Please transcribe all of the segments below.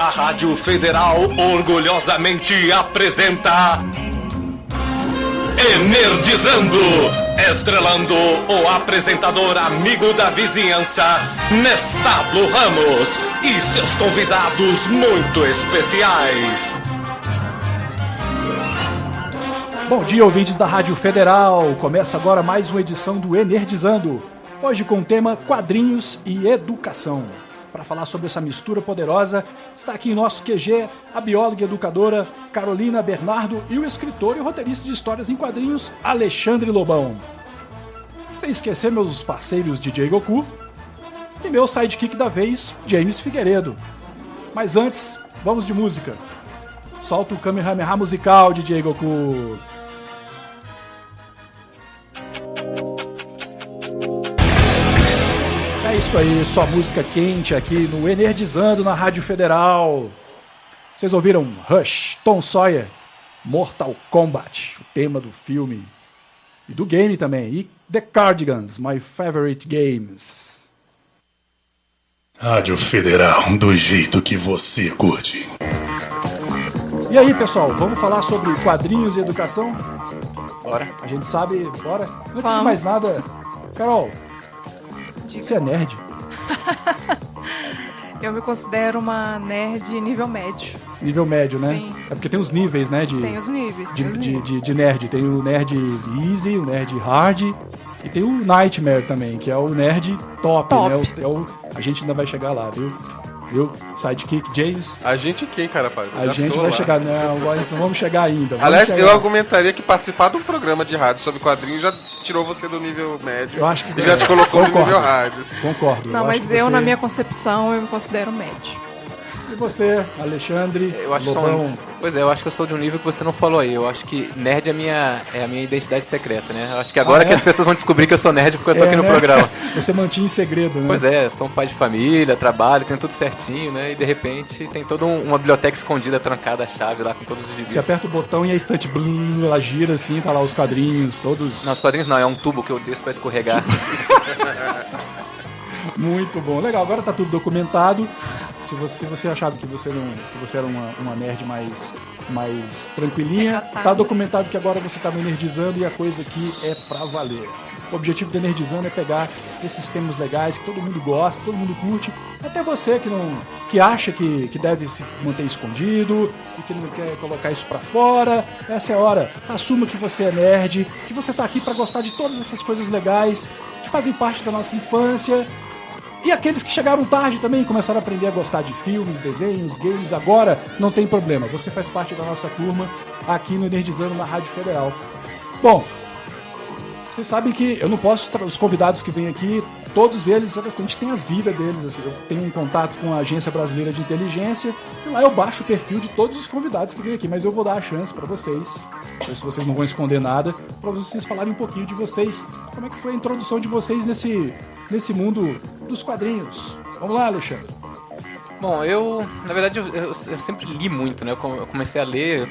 A Rádio Federal orgulhosamente apresenta Enerdizando, estrelando o apresentador amigo da vizinhança, Nestábulo Ramos, e seus convidados muito especiais. Bom dia, ouvintes da Rádio Federal. Começa agora mais uma edição do Enerdizando, hoje com o tema quadrinhos e educação. Para falar sobre essa mistura poderosa, está aqui em nosso QG a bióloga e educadora Carolina Bernardo e o escritor e roteirista de histórias em quadrinhos Alexandre Lobão. Sem esquecer meus parceiros DJ Goku e meu sidekick da vez, James Figueiredo. Mas antes, vamos de música. Solta o Kamehameha musical, DJ Goku. É isso aí, só música quente aqui no Enerdizando na Rádio Federal. Vocês ouviram Rush, Tom Sawyer, Mortal Kombat, o tema do filme e do game também, e The Cardigans, My Favorite Games. Rádio Federal, do jeito que você curte. E aí, pessoal, vamos falar sobre quadrinhos e educação? Bora. A gente sabe, bora. Antes Vamos. de mais nada, Carol, você é nerd? Eu me considero uma nerd nível médio. Nível médio, né? Sim. É porque tem os níveis, né? Tem os níveis. De nerd. Tem o nerd easy, o nerd hard e tem o nightmare também, que é o nerd top. Né? A gente ainda vai chegar lá, viu? Sidekick, James. A gente quem, cara, pai? A gente vai chegar. Não, agora não vamos chegar ainda. Aliás, eu argumentaria que participar de um programa de rádio sobre quadrinhos já tirou você do nível médio. Eu acho que e já te colocou no nível hard. Concordo. Não, mas eu, na minha concepção, eu me considero médio. E você, Alexandre? Eu acho Lobão? Pois é, eu acho que eu sou de um nível que você não falou aí. Eu acho que nerd é a minha identidade secreta, né? Eu acho que agora que as pessoas vão descobrir que eu sou nerd porque eu tô aqui no programa. Você mantinha em segredo, né? Pois é, sou um pai de família, trabalho, tenho tudo certinho, né? E de repente tem toda uma biblioteca escondida, trancada, a chave lá com todos os gibis. Você aperta o botão e a estante, ela gira assim, tá lá os quadrinhos, todos... Não, os quadrinhos não, é um tubo que eu desço pra escorregar. Muito bom. Legal, agora tá tudo documentado. Se você achava que você era uma nerd mais tranquilinha, tá documentado que agora você tá no Enerdizando e a coisa aqui é pra valer. O objetivo do Enerdizando é pegar esses temas legais que todo mundo gosta, todo mundo curte, até você que acha que deve se manter escondido e que não quer colocar isso pra fora. Essa é a hora. Assuma que você é nerd, que você tá aqui pra gostar de todas essas coisas legais que fazem parte da nossa infância. E aqueles que chegaram tarde também começaram a aprender a gostar de filmes, desenhos, games, agora não tem problema. Você faz parte da nossa turma aqui no Enerdizando na Rádio Federal. Bom, vocês sabem que eu não posso... Os convidados que vêm aqui, todos eles, a gente tem a vida deles. Assim, eu tenho um contato com a Agência Brasileira de Inteligência e lá eu baixo o perfil de todos os convidados que vêm aqui. Mas eu vou dar a chance para vocês, se vocês não vão esconder nada, para vocês falarem um pouquinho de vocês. Como é que foi a introdução de vocês nesse mundo dos quadrinhos? Vamos lá, Alexandre. Bom, na verdade, eu sempre li muito, né? Eu comecei a ler,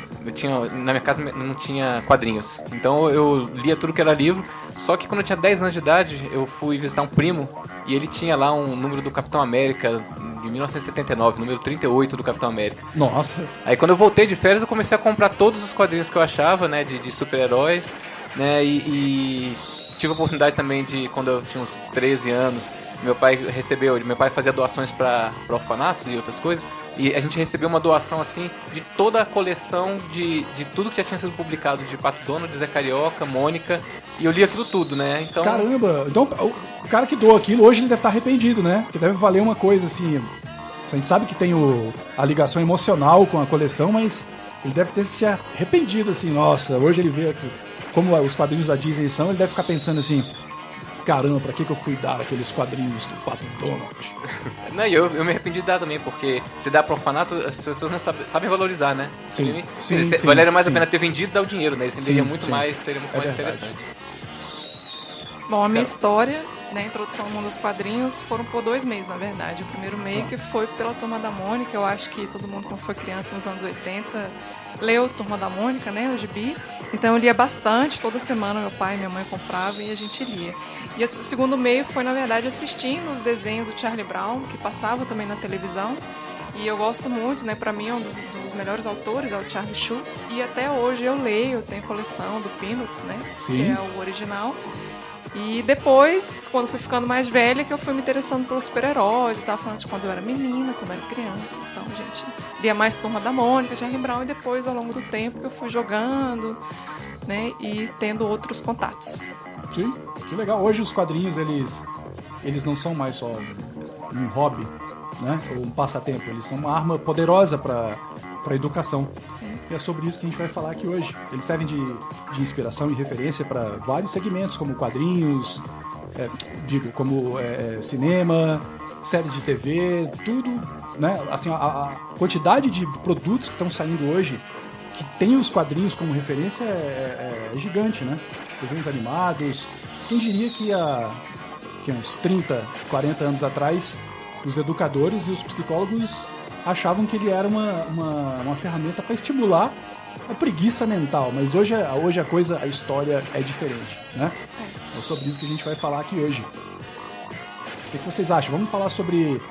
na minha casa não tinha quadrinhos. Então eu lia tudo que era livro, só que quando eu tinha 10 anos de idade, eu fui visitar um primo e ele tinha lá um número do Capitão América de 1979, número 38 do Capitão América. Nossa! Aí quando eu voltei de férias, eu comecei a comprar todos os quadrinhos que eu achava, né? De super-heróis, né? E tive a oportunidade também de, quando eu tinha uns 13 anos, meu pai fazia doações para orfanatos e outras coisas, e a gente recebeu uma doação assim de toda a coleção de tudo que já tinha sido publicado, de Pato Donald, Zé Carioca, Mônica, e eu li aquilo tudo, né? Então... Caramba! Então o cara que doou aquilo, hoje ele deve estar arrependido, né? Porque deve valer uma coisa assim... A gente sabe que tem a ligação emocional com a coleção, mas ele deve ter se arrependido assim, nossa, hoje ele vê aqui, como os quadrinhos da Disney são, ele deve ficar pensando assim... Caramba, pra que eu fui dar aqueles quadrinhos do Pato Donald? Não, eu me arrependi de dar também, porque se dá pro orfanato, as pessoas não sabem valorizar, né? Sim, valeria mais a pena ter vendido e dar o dinheiro, né? Isso renderia muito mais, seria muito mais verdade. interessante. Bom, a minha história, né, a introdução ao mundo dos quadrinhos, foram por 2 meios, na verdade. O primeiro meio que foi pela Turma da Mônica. Eu acho que todo mundo, quando foi criança nos anos 80, leu Turma da Mônica, né, o gibi. Então eu lia bastante, toda semana meu pai e minha mãe compravam e a gente lia. E o segundo meio foi, na verdade, assistindo os desenhos do Charlie Brown, que passava também na televisão. E eu gosto muito, né? Pra mim é um dos melhores autores, é o Charlie Schultz. E até hoje eu leio, eu tenho coleção do Peanuts, né? Sim. Que é o original. E depois, quando fui ficando mais velha, que eu fui me interessando pelos super-heróis. Eu tava falando de quando eu era menina, quando eu era criança. Então, gente, lia mais Turma da Mônica, Charlie Brown. E depois, ao longo do tempo, que eu fui jogando, né? E tendo outros contatos. Sim, que legal. Hoje os quadrinhos, eles não são mais só um hobby, né? Ou um passatempo. Eles são uma arma poderosa para a educação. Sim. E é sobre isso que a gente vai falar aqui hoje. Eles servem de inspiração e referência para vários segmentos, como quadrinhos, como cinema, séries de TV, tudo, né? Assim, a quantidade de produtos que estão saindo hoje, que tem os quadrinhos como referência, é gigante, né? Desenhos animados. Quem diria que há uns 30, 40 anos atrás, os educadores e os psicólogos achavam que ele era uma ferramenta para estimular a preguiça mental, mas hoje a história é diferente, né? É sobre isso que a gente vai falar aqui hoje. O que vocês acham? Vamos falar sobre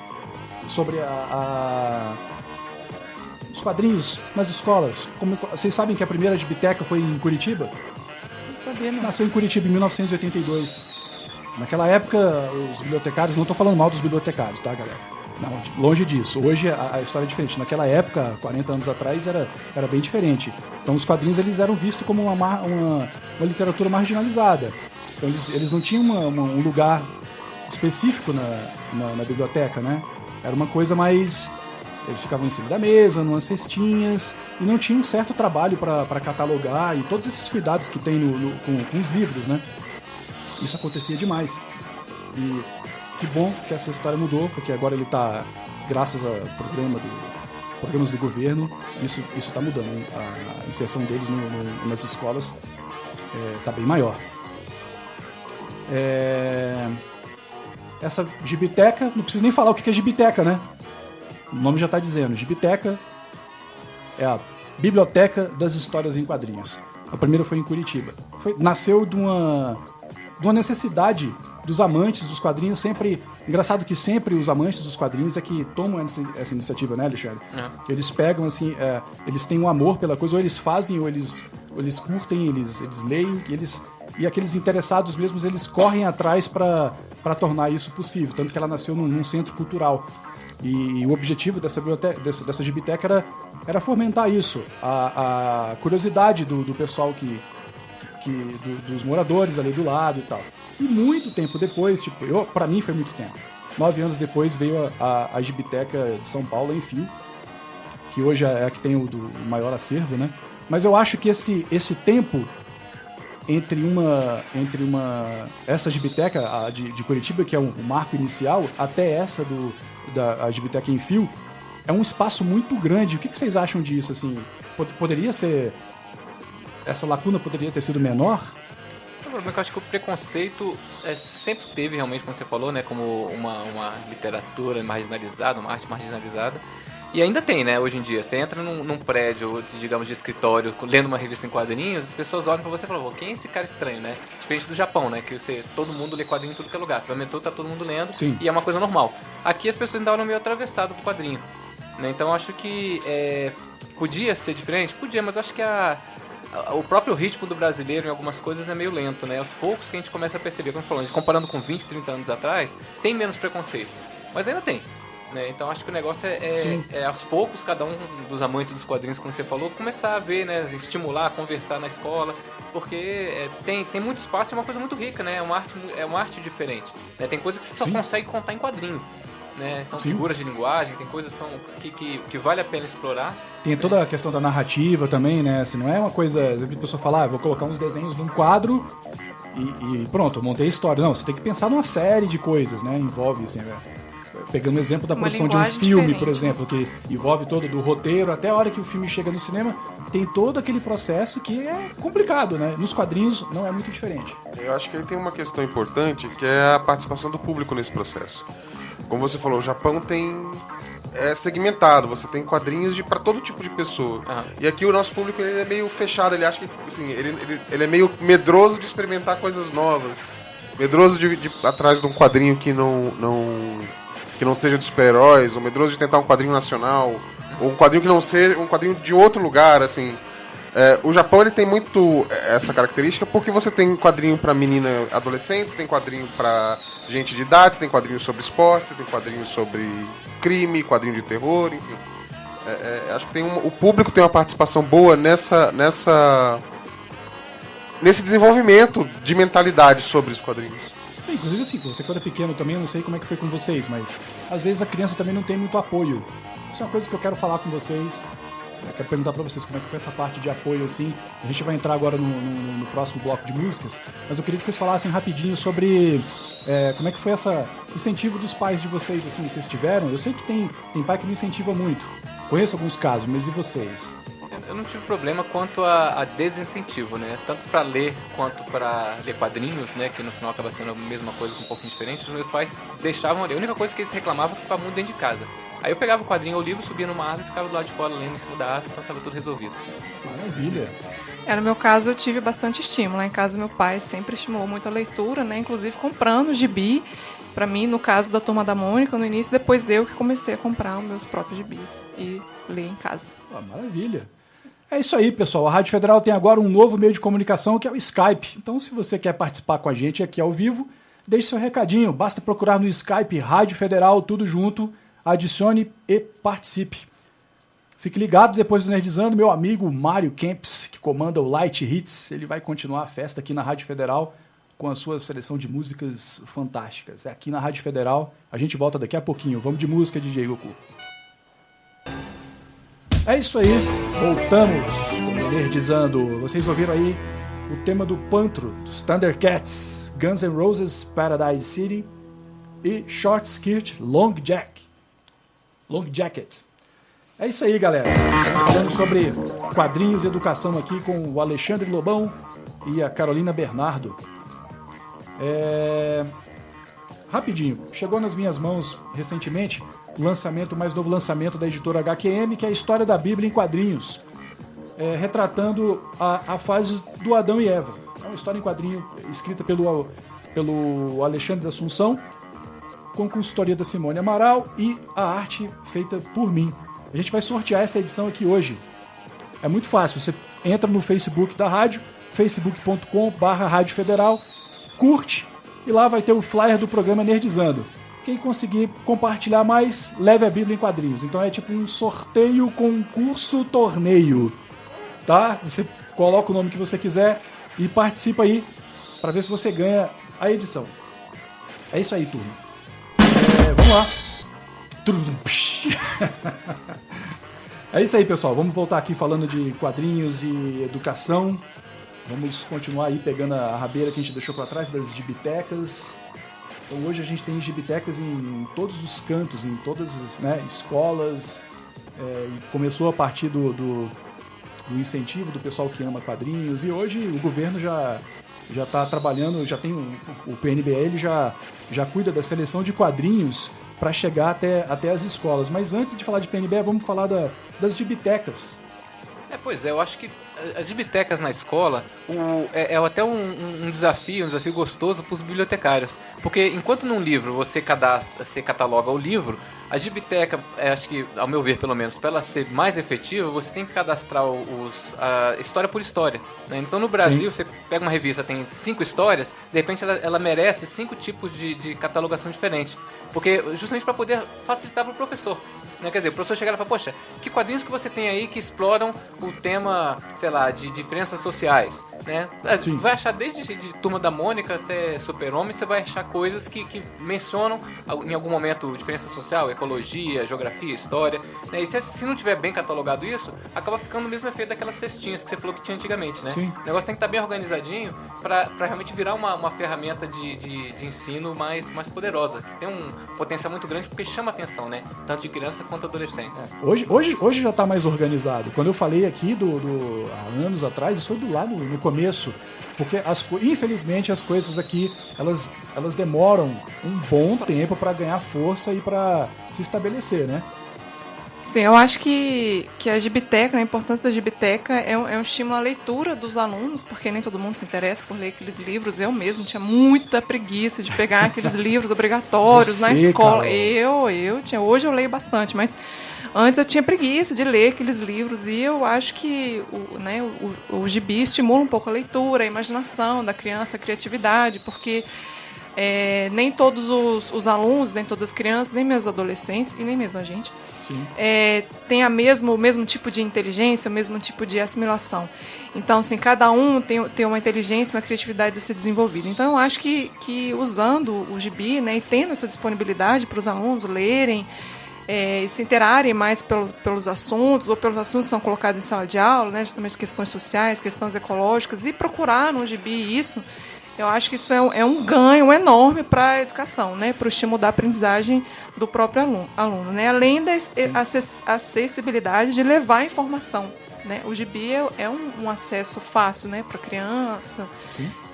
os quadrinhos nas escolas. Vocês sabem que a primeira Gibiteca foi em Curitiba? Não sabia, não. Nasceu em Curitiba em 1982. Naquela época, os bibliotecários, não estou falando mal dos bibliotecários, tá, galera? Não, longe disso. Hoje a história é diferente. Naquela época, 40 anos atrás, era bem diferente. Então os quadrinhos eles eram vistos como uma literatura marginalizada. Então eles não tinham um lugar específico na biblioteca, né? Era uma coisa mais... Eles ficavam em cima da mesa, numas cestinhas, e não tinha um certo trabalho para catalogar e todos esses cuidados que tem com os livros, né? Isso acontecia demais. E que bom que essa história mudou, porque agora ele está, graças a programas do governo, isso está mudando, hein? A inserção deles nas escolas está bem maior. Essa Gibiteca, não preciso nem falar o que é Gibiteca, né? O nome já está dizendo. Gibiteca é a Biblioteca das Histórias em Quadrinhos. A primeira foi em Curitiba. Nasceu de uma necessidade dos amantes dos quadrinhos, sempre... Engraçado que sempre os amantes dos quadrinhos é que tomam essa iniciativa, né, Alexandre? Eles pegam, assim, eles têm um amor pela coisa, ou eles fazem, ou eles curtem, eles leem, e aqueles interessados mesmos, eles correm atrás para tornar isso possível. Tanto que ela nasceu num centro cultural. E o objetivo dessa Gibiteca era fomentar isso, a curiosidade do pessoal dos moradores ali do lado e tal. E muito tempo depois, pra mim foi muito tempo. 9 anos depois veio a Gibiteca de São Paulo em Fio, que hoje é a que tem o maior acervo, né? Mas eu acho que esse tempo entre essa Gibiteca de Curitiba, que é o marco inicial, até essa da Gibiteca em Fio, é um espaço muito grande. O que vocês acham disso? Assim, poderia ser... Essa lacuna poderia ter sido menor? O problema é que eu acho que o preconceito sempre teve, realmente, como você falou, né, como uma literatura marginalizada, uma arte marginalizada. E ainda tem, né, hoje em dia. Você entra num prédio, digamos, de escritório, lendo uma revista em quadrinhos, as pessoas olham pra você e falam, quem é esse cara estranho, né? Diferente do Japão, né, que todo mundo lê quadrinho em tudo que é lugar. Você vai no metrô, tá todo mundo lendo. Sim. E é uma coisa normal. Aqui as pessoas ainda olham meio atravessado pro quadrinho, né? Então eu acho que podia ser diferente? Podia, mas eu acho que o próprio ritmo do brasileiro em algumas coisas é meio lento, né? Aos poucos que a gente começa a perceber, como falando, comparando com 20, 30 anos atrás, tem menos preconceito. Mas ainda tem, né? Então acho que o negócio é aos poucos, cada um dos amantes dos quadrinhos, como você falou, começar a ver, né? Estimular, conversar na escola, porque tem muito espaço e é uma coisa muito rica, né? É uma arte diferente, né? Tem coisas que você só consegue contar em quadrinho. Né? Então, figuras de linguagem, tem coisas que vale a pena explorar. Tem toda a questão da narrativa também, né? Assim, não é uma coisa... A pessoa fala, vou colocar uns desenhos num quadro e pronto, eu montei a história. Não, você tem que pensar numa série de coisas, né? Envolve, assim, pegando o exemplo da produção de um filme, por exemplo, que envolve todo do roteiro, até a hora que o filme chega no cinema, tem todo aquele processo que é complicado, né? Nos quadrinhos não é muito diferente. Eu acho que aí tem uma questão importante, que é a participação do público nesse processo. Como você falou, o Japão é segmentado, você tem quadrinhos para todo tipo de pessoa. Uhum. E aqui o nosso público ele é meio fechado, ele acha que assim, ele é meio medroso de experimentar coisas novas. Medroso de atrás de um quadrinho que não que não seja de super-heróis, ou medroso de tentar um quadrinho nacional, ou um quadrinho que não seja um quadrinho de outro lugar, assim. O Japão ele tem muito essa característica porque você tem quadrinho pra menina adolescente, você tem quadrinho pra gente de idade, você tem quadrinho sobre esporte, você tem quadrinho sobre crime, quadrinho de terror, enfim. Acho que o público tem uma participação boa nesse desenvolvimento de mentalidade sobre os quadrinhos. Sim, inclusive assim, você quando é pequeno também, eu não sei como é que foi com vocês, mas às vezes a criança também não tem muito apoio. Isso é uma coisa que eu quero falar com vocês. Eu quero perguntar pra vocês como é que foi essa parte de apoio, assim. A gente vai entrar agora no próximo bloco de músicas, mas eu queria que vocês falassem rapidinho sobre como é que foi esse incentivo dos pais de vocês, assim, vocês tiveram? Eu sei que tem pai que não incentiva muito. Conheço alguns casos, mas e vocês? Eu não tive problema quanto a desincentivo, né? Tanto para ler quanto para ler quadrinhos, né? Que no final acaba sendo a mesma coisa, com um pouquinho diferente. Os meus pais deixavam ler. A única coisa que eles reclamavam é que ficava muito dentro de casa. Aí eu pegava o quadrinho ou o livro, subia numa árvore e ficava do lado de fora lendo em cima da árvore, então estava tudo resolvido. Maravilha! No meu caso, eu tive bastante estímulo. Lá em casa, meu pai sempre estimulou muito a leitura, né? Inclusive comprando gibi. Pra mim, no caso da Turma da Mônica, no início, depois eu que comecei a comprar os meus próprios gibis e ler em casa. Maravilha! É isso aí, pessoal. A Rádio Federal tem agora um novo meio de comunicação, que é o Skype. Então, se você quer participar com a gente aqui ao vivo, deixe seu recadinho. Basta procurar no Skype Rádio Federal, tudo junto, adicione e participe. Fique ligado, depois do Nerdizando, meu amigo Mário Kempis, que comanda o Light Hits, ele vai continuar a festa aqui na Rádio Federal com a sua seleção de músicas fantásticas. É aqui na Rádio Federal. A gente volta daqui a pouquinho. Vamos de música, DJ Goku. É isso aí, voltamos com o Nerdizando. Vocês ouviram aí o tema do Pantro, dos Thundercats, Guns N' Roses, Paradise City e Short Skirt, Long Jacket. É isso aí, galera. Estamos falando sobre quadrinhos e educação aqui com o Alexandre Lobão e a Carolina Bernardo. Rapidinho, chegou nas minhas mãos recentemente o mais novo lançamento da editora HQM, que é a História da Bíblia em quadrinhos, retratando a fase do Adão e Eva. É uma história em quadrinho escrita pelo Alexandre da Assunção, com consultoria da Simone Amaral e a arte feita por mim. A gente vai sortear essa edição aqui hoje. É muito fácil, você entra no Facebook da rádio, facebook.com/Rádio Federal, curte e lá vai ter o flyer do programa Nerdizando. Quem conseguir compartilhar mais, leve a Bíblia em quadrinhos. Então é tipo um sorteio, concurso, torneio. Tá? Você coloca o nome que você quiser e participa aí para ver se você ganha a edição. É isso aí, turma. Vamos lá. É isso aí, pessoal. Vamos voltar aqui falando de quadrinhos e educação. Vamos continuar aí pegando a rabeira que a gente deixou para trás das gibitecas. Então hoje a gente tem gibitecas em todos os cantos, em todas as escolas. E começou a partir do incentivo do pessoal que ama quadrinhos. E hoje o governo já está trabalhando, já tem o PNBL já cuida da seleção de quadrinhos para chegar até as escolas. Mas antes de falar de PNBE, vamos falar das gibitecas. Pois é, eu acho que as gibitecas na escola é até um desafio gostoso para os bibliotecários. Porque enquanto num livro você cataloga o livro, a gibiteca, acho que, ao meu ver pelo menos, para ela ser mais efetiva, você tem que cadastrar a história por história. Né? Então no Brasil, Você pega uma revista, tem 5 histórias, de repente ela merece 5 tipos de catalogação diferente. Porque justamente para poder facilitar para o professor. Né? Quer dizer, o professor chega e fala, poxa, que quadrinhos que você tem aí que exploram o tema, sei lá, de diferenças sociais, né? Vai achar desde de Turma da Mônica até Super-Homem, você vai achar coisas que mencionam em algum momento diferença social, ecologia, geografia, história, né? E se não tiver bem catalogado isso, acaba ficando o mesmo efeito daquelas cestinhas que você falou que tinha antigamente, né? Sim. O negócio tem que estar bem organizadinho para realmente virar uma ferramenta de ensino mais poderosa, que tem um potencial muito grande porque chama atenção, né? Tanto de criança quanto adolescentes. Hoje já está mais organizado. Quando eu falei aqui há anos atrás, isso foi no começo. Porque, infelizmente, as coisas aqui, elas demoram um bom tempo para ganhar força e para se estabelecer, né? Sim, eu acho que a gibiteca, a importância da gibiteca é um estímulo à leitura dos alunos, porque nem todo mundo se interessa por ler aqueles livros. Eu mesmo tinha muita preguiça de pegar aqueles livros obrigatórios na escola. Hoje eu leio bastante, mas antes eu tinha preguiça de ler aqueles livros, e eu acho que o gibi estimula um pouco a leitura, a imaginação da criança, a criatividade, porque nem todos os alunos, nem todas as crianças, nem mesmo os adolescentes, e nem mesmo a gente, tem o mesmo tipo de inteligência, o mesmo tipo de assimilação. Então, assim, cada um tem uma inteligência, uma criatividade a ser desenvolvida. Então, eu acho que usando o gibi, né, e tendo essa disponibilidade para os alunos lerem, e se interarem mais pelos assuntos, ou pelos assuntos que são colocados em sala de aula, né, justamente questões sociais, questões ecológicas, e procurar no gibi isso, eu acho que isso é um ganho enorme para a educação, né, para o estímulo da aprendizagem do próprio aluno, né, além da acessibilidade de levar a informação, né, o gibi é um acesso fácil, né, para criança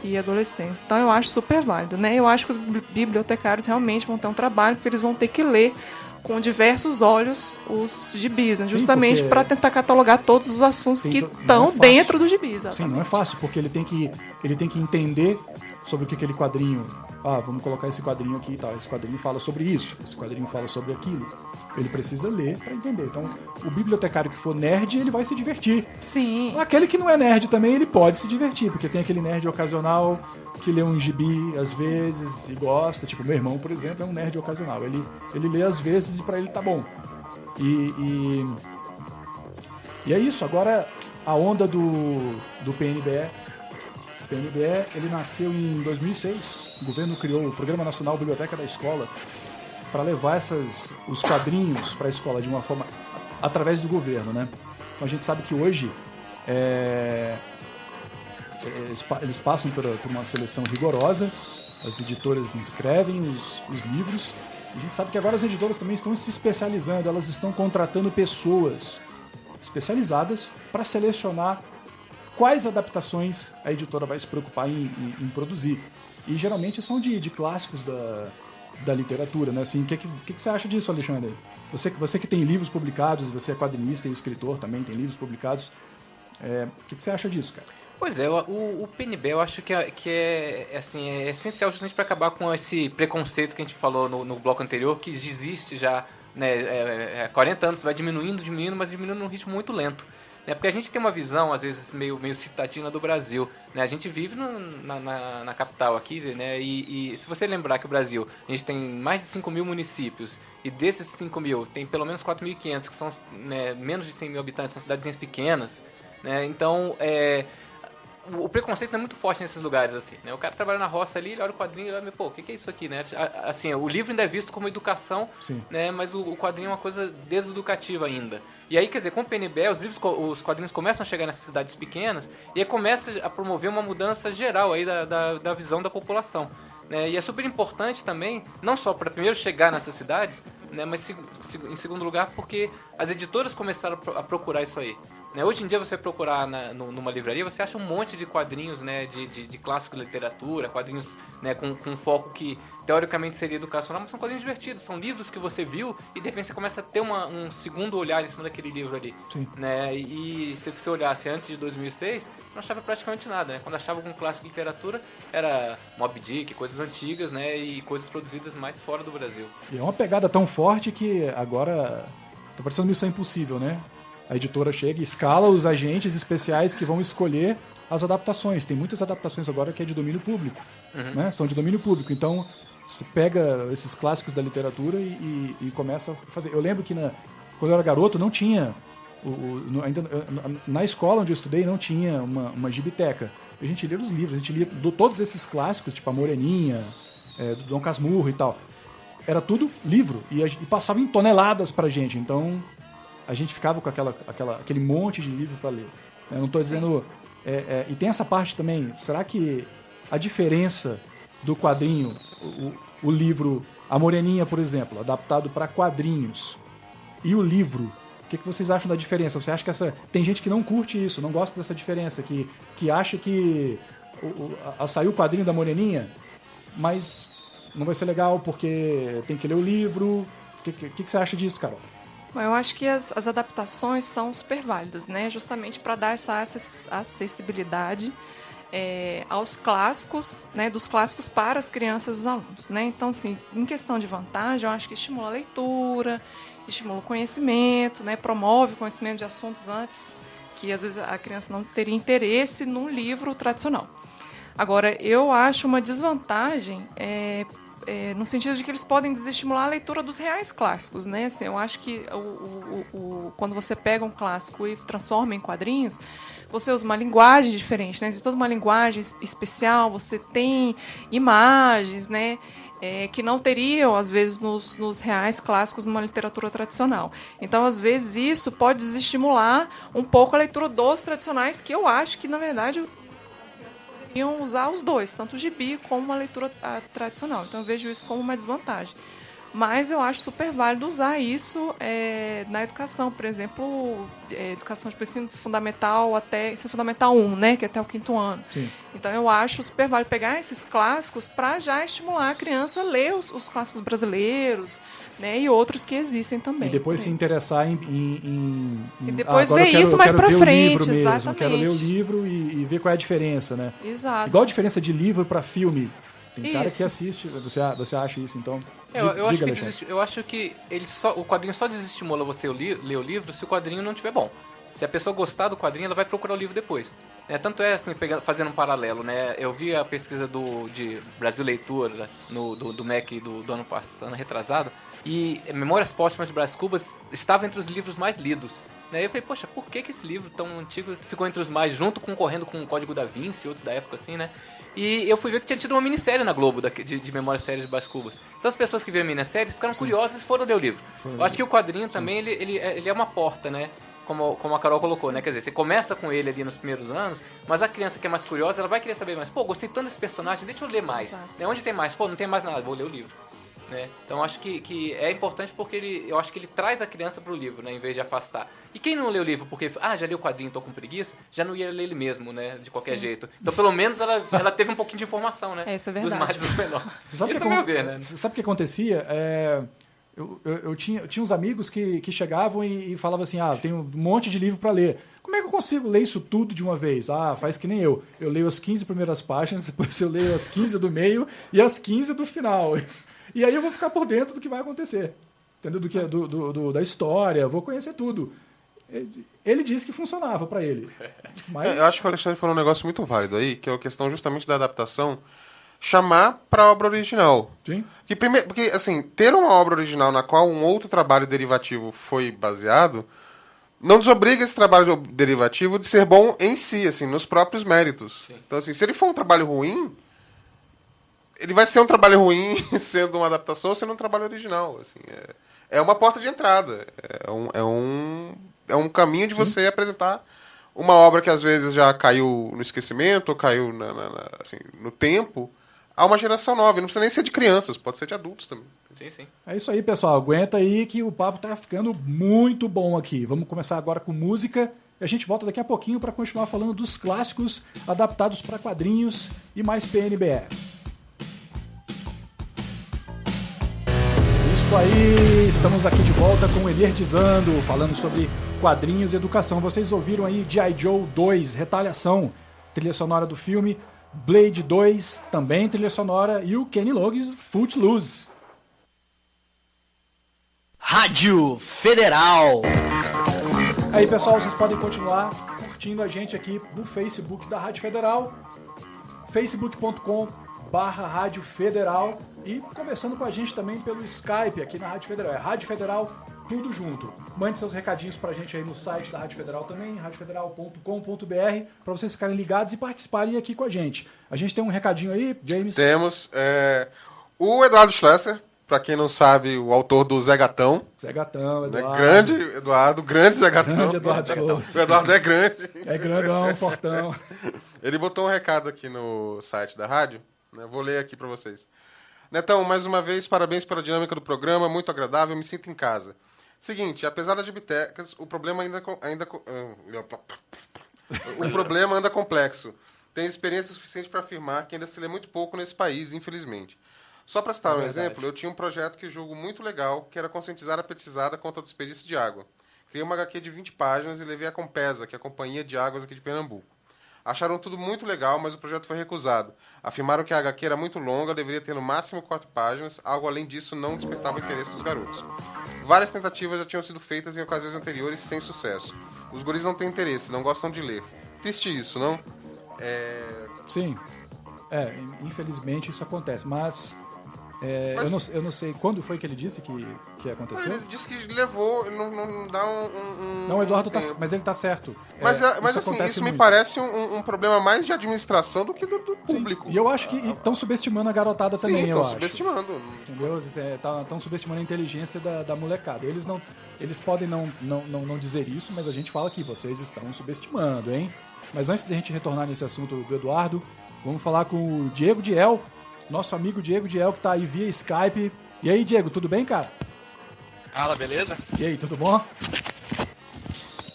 e adolescentes. Então eu acho super válido, né, eu acho que os bibliotecários realmente vão ter um trabalho, porque eles vão ter que ler com diversos olhos os gibis, né? Justamente para tentar catalogar todos os assuntos que estão dentro do gibi. Exatamente. Sim, não é fácil, porque ele tem que entender sobre o que aquele quadrinho... vamos colocar esse quadrinho aqui e tal. Esse quadrinho fala sobre isso, esse quadrinho fala sobre aquilo. Ele precisa ler para entender. Então, o bibliotecário que for nerd, ele vai se divertir. Sim. Aquele que não é nerd também, ele pode se divertir, porque tem aquele nerd ocasional que lê um gibi às vezes e gosta. Tipo, meu irmão, por exemplo, é um nerd ocasional. Ele lê às vezes e pra ele tá bom. E é isso. Agora, a onda do PNBE. O PNBE, ele nasceu em 2006. O governo criou o Programa Nacional Biblioteca da Escola para levar os quadrinhos para a escola de uma forma através do governo, né? Então a gente sabe que hoje eles passam por uma seleção rigorosa, as editoras inscrevem os livros, e a gente sabe que agora as editoras também estão se especializando, elas estão contratando pessoas especializadas para selecionar quais adaptações a editora vai se preocupar em produzir. E geralmente são de clássicos da literatura, né? Assim, o que você acha disso, Alexandre? Você que tem livros publicados, você é quadrinista e escritor também, tem livros publicados, o que você acha disso, cara? Pois é, o PNB eu acho que é essencial justamente para acabar com esse preconceito que a gente falou no bloco anterior, que existe já, né, há 40 anos, vai diminuindo, mas diminuindo num ritmo muito lento. Né, porque a gente tem uma visão, às vezes, meio citadina do Brasil. Né, a gente vive na capital aqui, né, e se você lembrar que o Brasil, a gente tem mais de 5 mil municípios, e desses 5 mil, tem pelo menos 4.500, que são, né, menos de 100 mil habitantes, são cidadezinhas pequenas. Né, então, o preconceito é muito forte nesses lugares, assim, né? O cara trabalha na roça ali, ele olha o quadrinho e olha, pô, o que é isso aqui, né? Assim, o livro ainda é visto como educação, né? Mas o quadrinho é uma coisa deseducativa ainda. E aí, quer dizer, com o PNB, os quadrinhos começam a chegar nessas cidades pequenas e aí começa a promover uma mudança geral aí da visão da população. Né? E é super importante também, não só para primeiro chegar nessas cidades, né? Mas em segundo lugar porque as editoras começaram a procurar isso aí. Hoje em dia você vai procurar numa livraria, você acha um monte de quadrinhos, né, de clássico de literatura, quadrinhos, né, com foco que teoricamente seria educacional, mas são quadrinhos divertidos, são livros que você viu e de repente você começa a ter um segundo olhar em cima daquele livro ali. Né? E se você olhasse antes de 2006, você não achava praticamente nada. Né? Quando achava algum clássico de literatura, era Moby Dick, coisas antigas, né, e coisas produzidas mais fora do Brasil. E é uma pegada tão forte que agora tá parecendo Missão Impossível, né? A editora chega e escala os agentes especiais que vão escolher as adaptações. Tem muitas adaptações agora que é de domínio público. Né? São de domínio público. Então, você pega esses clássicos da literatura e começa a fazer. Eu lembro que quando eu era garoto não tinha... ainda na escola onde eu estudei não tinha uma gibiteca. A gente lia os livros, a gente lia todos esses clássicos, tipo a Moreninha, do Dom Casmurro e tal. Era tudo livro. E passava em toneladas pra gente. Então... a gente ficava com aquele monte de livro para ler. Eu não estou dizendo... e tem essa parte também, será que a diferença do quadrinho, o livro, a Moreninha, por exemplo, adaptado para quadrinhos, e o livro, o que vocês acham da diferença? Você acha que tem gente que não curte isso, não gosta dessa diferença, que acha que saiu o quadrinho da Moreninha, mas não vai ser legal porque tem que ler o livro. O que você acha disso, Carol? Bom, eu acho que as adaptações são super válidas, né? Justamente para dar essa acessibilidade aos clássicos, né? Dos clássicos para as crianças e os alunos, né? Então, assim, em questão de vantagem, eu acho que estimula a leitura, estimula o conhecimento, né? Promove o conhecimento de assuntos antes que às vezes a criança não teria interesse num livro tradicional. Agora, eu acho uma desvantagem no sentido de que eles podem desestimular a leitura dos reais clássicos, né? Assim, eu acho que quando você pega um clássico e transforma em quadrinhos, você usa uma linguagem diferente, né? Tem toda uma linguagem especial, você tem imagens, né? Que não teriam, às vezes, nos reais clássicos numa literatura tradicional. Então, às vezes, isso pode desestimular um pouco a leitura dos tradicionais, que eu acho que, na verdade, iam usar os dois, tanto o gibi como uma leitura tradicional. Então eu vejo isso como uma desvantagem. Mas eu acho super válido usar isso na educação, por exemplo, educação de ensino fundamental até ensino fundamental 1, né, que é até o 5º ano. Sim. Então eu acho super válido pegar esses clássicos para já estimular a criança a ler os clássicos brasileiros, né, e outros que existem também. E depois se interessar em e depois ver isso mais pra frente, exatamente. Eu quero ler o livro e ver qual é a diferença, né? Exato. Igual a diferença de livro para filme. Tem cara Isso. que assiste, você acha isso, então... Eu acho que o quadrinho só desestimula você ler o livro se o quadrinho não estiver bom. Se a pessoa gostar do quadrinho, ela vai procurar o livro depois. Tanto é assim, fazendo um paralelo, né? Eu vi a pesquisa de Brasil Leitura do MEC do ano passado, ano retrasado, e Memórias Póstumas de Brás Cubas estava entre os livros mais lidos. Eu falei, poxa, por que esse livro tão antigo ficou entre os mais, concorrendo com o Código da Vinci e outros da época assim, né? E eu fui ver que tinha tido uma minissérie na Globo de Memórias Sérias de Brás Cubas. Então as pessoas que viram a minissérie ficaram curiosas e foram ler o livro. Eu acho que o quadrinho também, ele é uma porta, né? Como a Carol colocou, né? Quer dizer, você começa com ele ali nos primeiros anos, mas a criança que é mais curiosa, ela vai querer saber mais. Pô, gostei tanto desse personagem, deixa eu ler mais. Onde tem mais? Pô, não tem mais nada, vou ler o livro. Então acho que é importante porque eu acho que ele traz a criança pro livro, né, em vez de afastar. E quem não lê o livro porque já leu o quadrinho, tô com preguiça, já não ia ler ele mesmo, né, de qualquer jeito. Então pelo menos ela teve um pouquinho de informação, né? Isso é verdade. Dos mais e dos menores. Sabe isso é meu ver, né? Sabe o que acontecia? Eu tinha uns amigos que chegavam e falavam assim, eu tenho um monte de livro para ler. Como é que eu consigo ler isso tudo de uma vez? Faz que nem eu. Eu leio as 15 primeiras páginas, depois eu leio as 15 do meio e as 15 do final. E aí eu vou ficar por dentro do que vai acontecer. Entendeu? Da história, eu vou conhecer tudo. Ele disse que funcionava para ele. Mas... Eu acho que o Alexandre falou um negócio muito válido aí, que é a questão justamente da adaptação, chamar para a obra original. Sim. Porque, assim, ter uma obra original na qual um outro trabalho derivativo foi baseado, não desobriga esse trabalho derivativo de ser bom em si, assim, nos próprios méritos. Sim. Então, assim, se ele for um trabalho ruim, ele vai ser um trabalho ruim sendo uma adaptação ou sendo um trabalho original. Assim, é uma porta de entrada. É um caminho de você apresentar uma obra que às vezes já caiu no esquecimento ou caiu assim, no tempo a uma geração nova. E não precisa nem ser de crianças, pode ser de adultos também. Sim, sim. É isso aí, pessoal. Aguenta aí que o papo tá ficando muito bom aqui. Vamos começar agora com música. E a gente volta daqui a pouquinho para continuar falando dos clássicos adaptados para quadrinhos e mais PNBR. Isso aí, estamos aqui de volta com o Energizando, falando sobre quadrinhos e educação. Vocês ouviram aí G.I. Joe 2, Retaliação, trilha sonora do filme, Blade 2, também trilha sonora, e o Kenny Loggins, Footloose. Rádio Federal. Aí, pessoal, vocês podem continuar curtindo a gente aqui no Facebook da Rádio Federal, facebook.com/Rádio Federal, e conversando com a gente também pelo Skype aqui na Rádio Federal. É Rádio Federal, tudo junto. Mande seus recadinhos pra gente aí no site da Rádio Federal também, radiofederal.com.br, para vocês ficarem ligados e participarem aqui com a gente. A gente tem um recadinho aí, James? Temos. O Eduardo Schlesser, pra quem não sabe, o autor do Zé Gatão. Zé Gatão, Eduardo. Grande Eduardo, grande Zé Gatão. Grande Eduardo Souza. O Eduardo é grande. É grandão, fortão. Ele botou um recado aqui no site da rádio, né? Vou ler aqui pra vocês. Netão, mais uma vez, parabéns pela dinâmica do programa, muito agradável, me sinto em casa. Seguinte, apesar das bitecas, o problema o problema anda complexo. Tenho experiência suficiente para afirmar que ainda se lê muito pouco nesse país, infelizmente. Só para citar um exemplo, eu tinha um projeto que eu julgo muito legal, que era conscientizar a petizada contra o desperdício de água. Criei uma HQ de 20 páginas e levei a Compesa, que é a Companhia de Águas aqui de Pernambuco. Acharam tudo muito legal, mas o projeto foi recusado. Afirmaram que a HQ era muito longa, deveria ter no máximo 4 páginas, algo além disso não despertava o interesse dos garotos. Várias tentativas já tinham sido feitas em ocasiões anteriores sem sucesso. Os guris não têm interesse, não gostam de ler. Triste isso, não? Sim. Infelizmente isso acontece, mas eu não sei quando foi que ele disse que aconteceu. Ele disse que levou, não dá um Não, o Eduardo mas ele tá certo. Mas assim, isso me parece um problema mais de administração do que do público. Sim. E eu acho que estão subestimando a garotada também, eu acho. Subestimando. Entendeu? Estão subestimando a inteligência da molecada. Eles podem não dizer isso, mas a gente fala que vocês estão subestimando, hein? Mas antes de a gente retornar nesse assunto do Eduardo, vamos falar com o Diego Diel, nosso amigo Diego Diel, que tá aí via Skype. E aí, Diego, tudo bem, cara? Fala, beleza? E aí, tudo bom?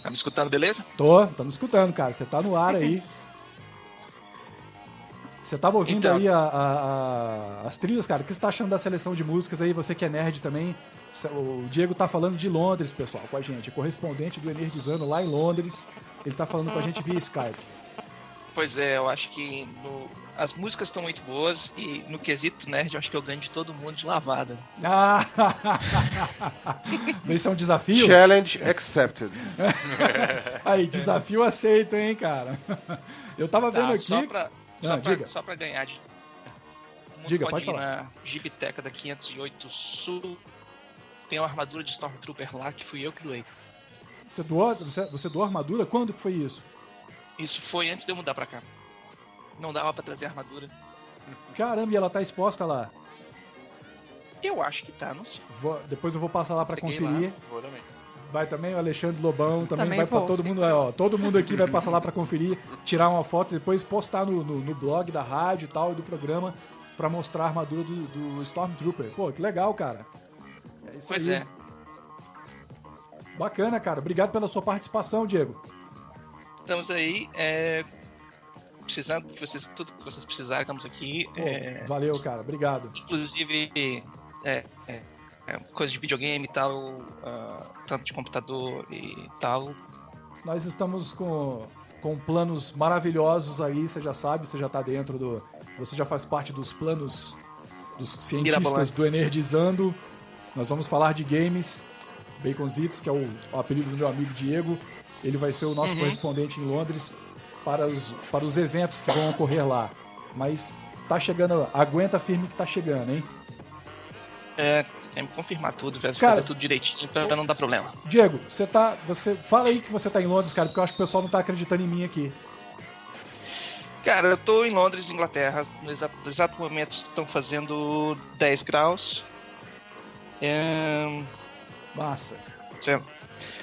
Tá me escutando, beleza? Tô me escutando, cara. Você tá no ar aí. Você tava ouvindo aí as trilhas, cara? O que você tá achando da seleção de músicas aí? Você que é nerd também. O Diego tá falando de Londres, pessoal, com a gente. É correspondente do Energizando lá em Londres. Ele tá falando com a gente via Skype. Pois é, eu acho que as músicas estão muito boas e no quesito nerd eu acho que eu ganho de todo mundo de lavada. Isso é um desafio? Challenge accepted. Aí, desafio aceito, hein, cara? Eu tava vendo aqui... Só pra ganhar de... Diga, pode falar. Na Gibiteca da 508 Sul tem uma armadura de Stormtrooper lá que fui eu que doei. Você doou armadura? Quando que foi isso? Isso foi antes de eu mudar pra cá. Não dava pra trazer armadura. Caramba, e ela tá exposta lá? Eu acho que tá, não sei. Depois eu vou passar lá pra conferir. Lá. Vou também. Vai também o Alexandre Lobão, também vai pra todo mundo. Todo mundo aqui vai passar lá pra conferir, tirar uma foto e depois postar no blog da rádio e tal, do programa, pra mostrar a armadura do Stormtrooper. Pô, que legal, cara. É isso pois aí. É. Bacana, cara. Obrigado pela sua participação, Diego. Estamos aí, precisando tudo que vocês precisarem, estamos aqui. Pô, valeu, cara. Obrigado. Inclusive, coisa de videogame e tal, tanto de computador e tal. Nós estamos com planos maravilhosos aí, você já sabe, você já tá dentro do... Você já faz parte dos planos dos cientistas do Energizando. Nós vamos falar de games, Baconzitos, que é o apelido do meu amigo Diego. Ele vai ser o nosso correspondente em Londres para os eventos que vão ocorrer lá. Mas tá chegando, aguenta firme que tá chegando, hein? Tem que confirmar tudo, fazer tudo direitinho pra não dar problema. Diego, você fala aí que você tá em Londres, cara, porque eu acho que o pessoal não tá acreditando em mim aqui. Cara, eu tô em Londres, Inglaterra. No exato momento estão fazendo 10 graus. Massa.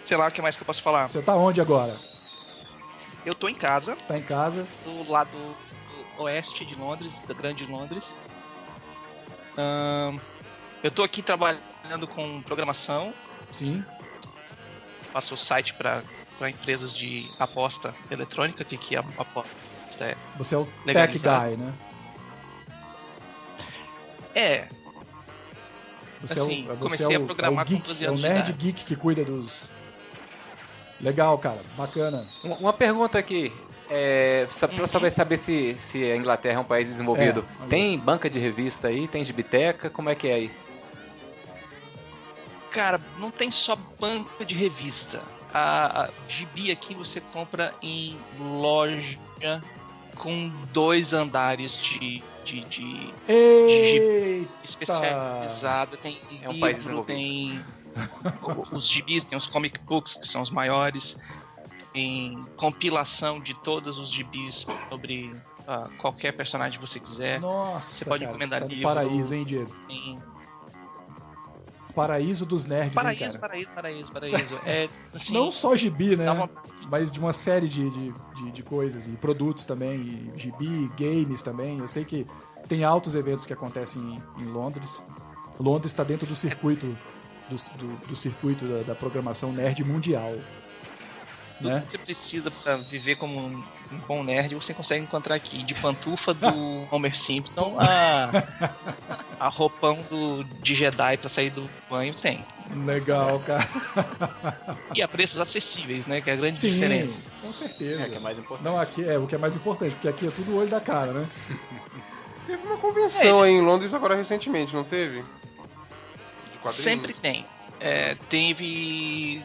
Sei lá o que mais que eu posso falar. Você tá onde agora? Eu tô em casa. Você tá em casa? Do lado do oeste de Londres, da grande Londres. Eu tô aqui trabalhando com programação. Sim. Faço o site para empresas de aposta eletrônica, que a aposta é Você é o tech guy, né? Você assim, você comecei a programar com 12 anos é o nerd geek que cuida dos... Legal, cara. Bacana. Uma pergunta aqui. Pra saber se a Inglaterra é um país desenvolvido. Tem banca de revista aí? Tem gibiteca? Como é que é aí? Cara, não tem só banca de revista. A gibi aqui você compra em loja com 2 andares de gibi especializada. Tem um país livro, tem os gibis, tem os comic books, que são os maiores. Tem compilação de todos os gibis sobre qualquer personagem que você quiser. Nossa, você pode cara, encomendar você tá livro. Paraíso, hein, Diego? Paraíso dos nerds, paraíso, hein, cara? Paraíso. Assim, não só gibi, né? Mas de uma série de coisas e produtos também, e gibi, games também. Eu sei que tem altos eventos que acontecem em Londres. Londres está dentro do circuito do circuito da programação nerd mundial. né? Que você precisa pra viver como um bom nerd, você consegue encontrar aqui. De pantufa do Homer Simpson a roupão de Jedi pra sair do banho, tem. Legal, cara. E a preços acessíveis, né? Que é a grande Sim, diferença. com certeza. É, que é mais importante. Não, aqui é o que é mais importante, porque aqui é tudo olho da cara, né? Teve uma convenção aí em Londres agora recentemente, não teve? De quadrinhos? Sempre tem. Teve...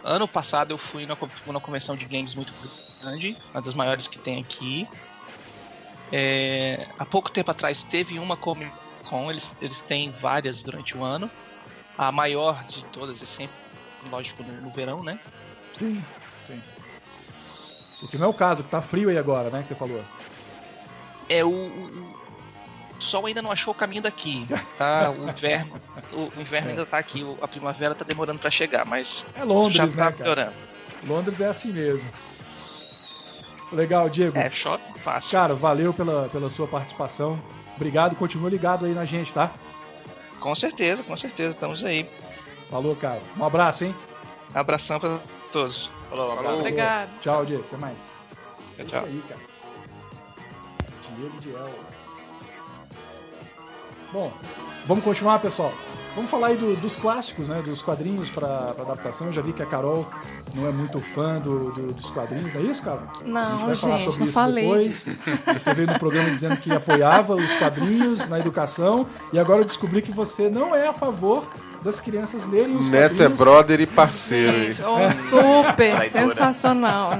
Ano passado eu fui numa convenção de games muito grande, uma das maiores que tem aqui. Há pouco tempo atrás teve uma Comic Con, eles têm várias durante o ano. A maior de todas é sempre, lógico, no verão, né? Sim, sim. O que não é o caso, que tá frio aí agora, né, que você falou. O sol ainda não achou o caminho daqui, tá? O inverno ainda tá aqui, a primavera tá demorando pra chegar, mas É Londres, já tá né, cara? piorando. Londres é assim mesmo. Legal, Diego. Chove fácil. Cara, valeu pela sua participação. Obrigado, continua ligado aí na gente, tá? Com certeza, estamos aí. Falou, cara. Um abraço, hein? Abração pra todos. Falou, um abraço. Obrigado. Tchau, Diego. Até mais. Tchau, É isso tchau. aí, cara. Diego Diel. Bom, vamos continuar, pessoal. Vamos falar aí dos clássicos, né? Dos quadrinhos para adaptação. Eu já vi que a Carol não é muito fã dos quadrinhos, não é isso, Carol? Não, a gente vai falar gente, sobre não isso falei depois. disso. Você veio no programa dizendo que apoiava os quadrinhos na educação e agora eu descobri que você não é a favor das crianças lerem os Neto quadrinhos. é brother e parceiro aí. Gente, super, Traidora. sensacional.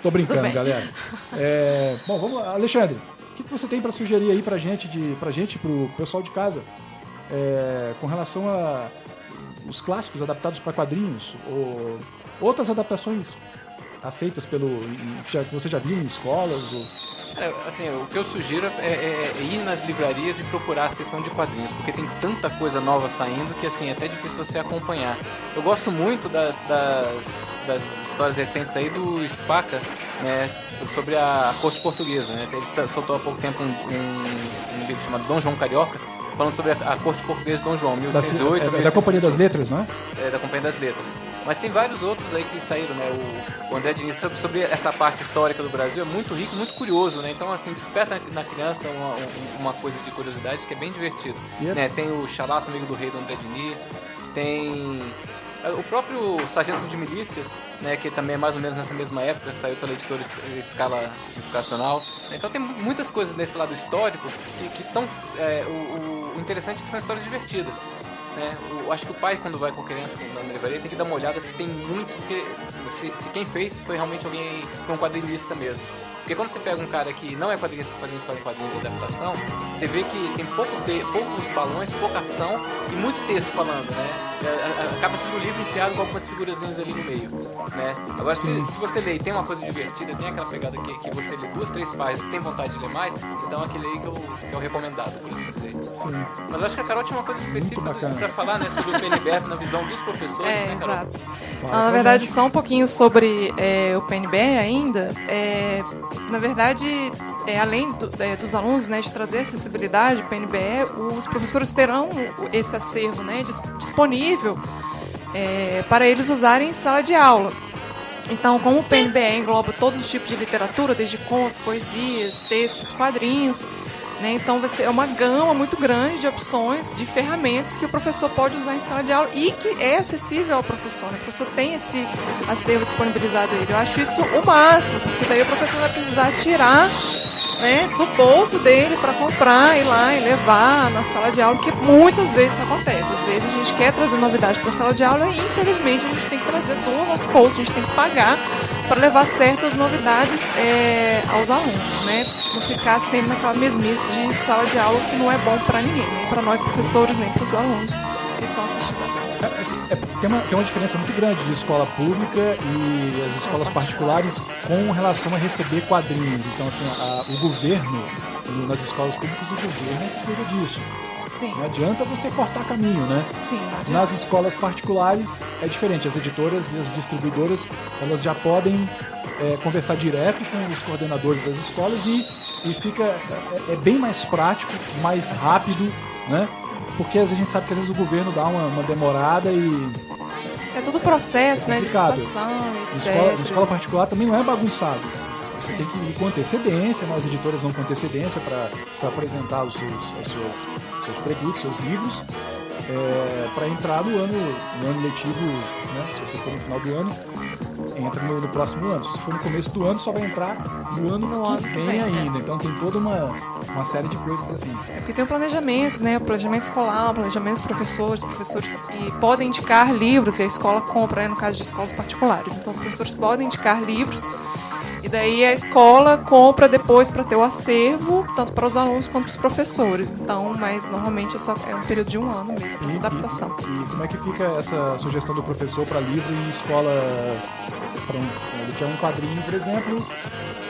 Tô brincando, Tudo bem. galera. Bom, vamos lá. Alexandre, o que você tem para sugerir aí pra gente, pro pessoal de casa, com relação a os clássicos adaptados para quadrinhos, ou outras adaptações aceitas que você já viu em escolas? Assim, o que eu sugiro é ir nas livrarias e procurar a seção de quadrinhos, porque tem tanta coisa nova saindo que assim, é até difícil você acompanhar. Eu gosto muito das histórias recentes aí do Spaca, né, sobre a corte portuguesa, né? Ele soltou há pouco tempo um livro chamado Dom João Carioca, falando sobre a corte portuguesa de Dom João, 1808. Da Companhia das Letras, não é? É, da Companhia das Letras. Mas tem vários outros aí que saíram, né? O André Diniz sobre essa parte histórica do Brasil é muito rico, muito curioso, né? Então, assim, desperta na criança uma coisa de curiosidade que é bem divertido. Yep. Né? Tem o Chalaço, Amigo do Rei, do André Diniz. Tem o próprio Sargento de Milícias, né? Que também é mais ou menos nessa mesma época, saiu pela editora Escala Educacional. Então tem muitas coisas desse lado histórico que estão... o interessante é que são histórias divertidas. Né? Eu acho que o pai, quando vai com a criança na livraria, tem que dar uma olhada se tem muito, porque se quem fez foi realmente alguém, foi um quadrinista mesmo. Porque quando você pega um cara que não é quadrinista fazendo história em quadrinhos de adaptação, você vê que tem poucos balões, pouca ação e muito texto falando, né? Acaba sendo um livro enfiado com algumas figurazinhas ali no meio, né? Agora, se você lê e tem uma coisa divertida, tem aquela pegada que você lê 2, 3 páginas e tem vontade de ler mais, então aquele aí que é o recomendado, por assim dizer. Sim. Mas eu acho que a Carol tinha uma coisa específica pra falar, né? Sobre o PNBR na visão dos professores, né, Carol? Exato. Na verdade, só um pouquinho sobre o PNBR ainda. Na verdade, além dos alunos, né, de trazer acessibilidade ao PNBE, os professores terão esse acervo, né, disponível para eles usarem em sala de aula. Então, como o PNBE engloba todos os tipos de literatura, desde contos, poesias, textos, quadrinhos, né, então vai ser uma gama muito grande de opções, de ferramentas que o professor pode usar em sala de aula e que é acessível ao professor, né? O professor tem esse acervo disponibilizado a ele. Eu acho isso o máximo, porque daí o professor vai precisar tirar, né, do bolso dele para comprar, ir lá e levar na sala de aula, porque muitas vezes isso acontece. Às vezes a gente quer trazer novidade para a sala de aula e infelizmente a gente tem que trazer do nosso bolso, a gente tem que pagar para levar certas novidades aos alunos, né? Não ficar sempre naquela mesmice de sala de aula que não é bom para ninguém, nem para nós professores, nem para os alunos que estão assistindo às aulas. Tem uma diferença muito grande de escola pública e as escolas particulares com relação a receber quadrinhos. Então, assim, o governo, nas escolas públicas, o governo é que cuida disso. Sim. Não adianta você cortar caminho, né? Sim, não adianta. Nas escolas particulares é diferente. As editoras e as distribuidoras, elas já podem conversar direto com os coordenadores das escolas e fica bem mais prático, mais rápido, né? Porque a gente sabe que às vezes o governo dá uma demorada e É todo o processo, né, de complicado. licitação, etc. Em escola particular também não é bagunçado. Você tem que ir com antecedência, né? As editoras vão com antecedência para apresentar os seus produtos, seus livros, para entrar no ano letivo, né? Se você for no final do ano, entra no próximo ano. Se for no começo do ano, só vai entrar no ano que vem ainda. Então tem toda uma série de coisas assim. É porque tem o planejamento, né? O planejamento escolar, o planejamento dos professores e podem indicar livros, e a escola compra, né? No caso de escolas particulares. Então os professores podem indicar livros, e daí a escola compra depois para ter o acervo, tanto para os alunos quanto para os professores. Então, mas normalmente é um período de 1 ano mesmo, essa adaptação. E como é que fica essa sugestão do professor para livro em escola? Ele quer um quadrinho, por exemplo,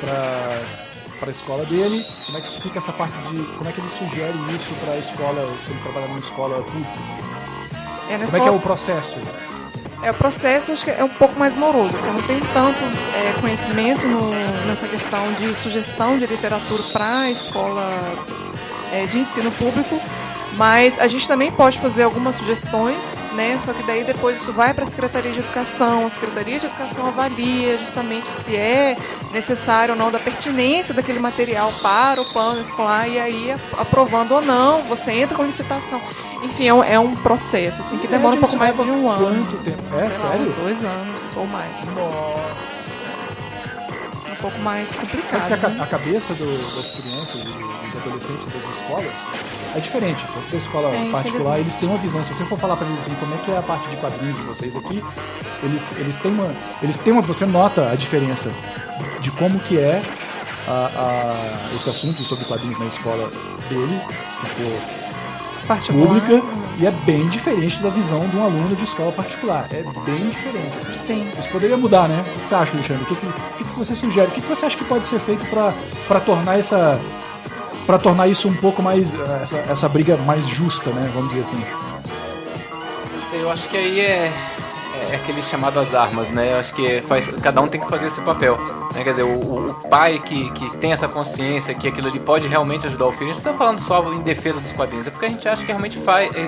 para a escola dele. Como é que fica essa parte de... Como é que ele sugere isso para a escola, se ele trabalha numa escola pública? Como é que é o processo? O processo acho que é um pouco mais moroso. Assim, eu não tenho tanto conhecimento nessa questão de sugestão de literatura para a escola de ensino público, mas a gente também pode fazer algumas sugestões, né? Só que daí depois isso vai para a Secretaria de Educação. A Secretaria de Educação avalia justamente se é necessário ou não, da pertinência daquele material para o plano escolar, e aí, aprovando ou não, você entra com licitação. Enfim, é um processo assim, que demora um pouco mais de 1 ano. Quanto tempo? Sério? Uns 2 anos ou mais. Nossa! É um pouco mais complicado. Tanto que né? a cabeça das crianças e dos adolescentes das escolas é diferente. Tanto da escola particular, eles têm uma visão. Se você for falar para eles assim, como é que é a parte de quadrinhos de vocês aqui, eles têm uma... Você nota a diferença de como que é esse assunto sobre quadrinhos na escola dele, se for pública, e é bem diferente da visão de um aluno de escola particular. É bem diferente. Assim. Sim. Isso poderia mudar, né? O que você acha, Alexandre? O que você sugere? O que você acha que pode ser feito para tornar isso um pouco mais... essa briga mais justa, né? Vamos dizer assim. Não sei, eu acho que aí é aquele chamado às armas, né? Eu acho que cada um tem que fazer esse papel, né? Quer dizer, o pai que tem essa consciência que aquilo ali pode realmente ajudar o filho. A gente não está falando só em defesa dos quadrinhos, é porque a gente acha que realmente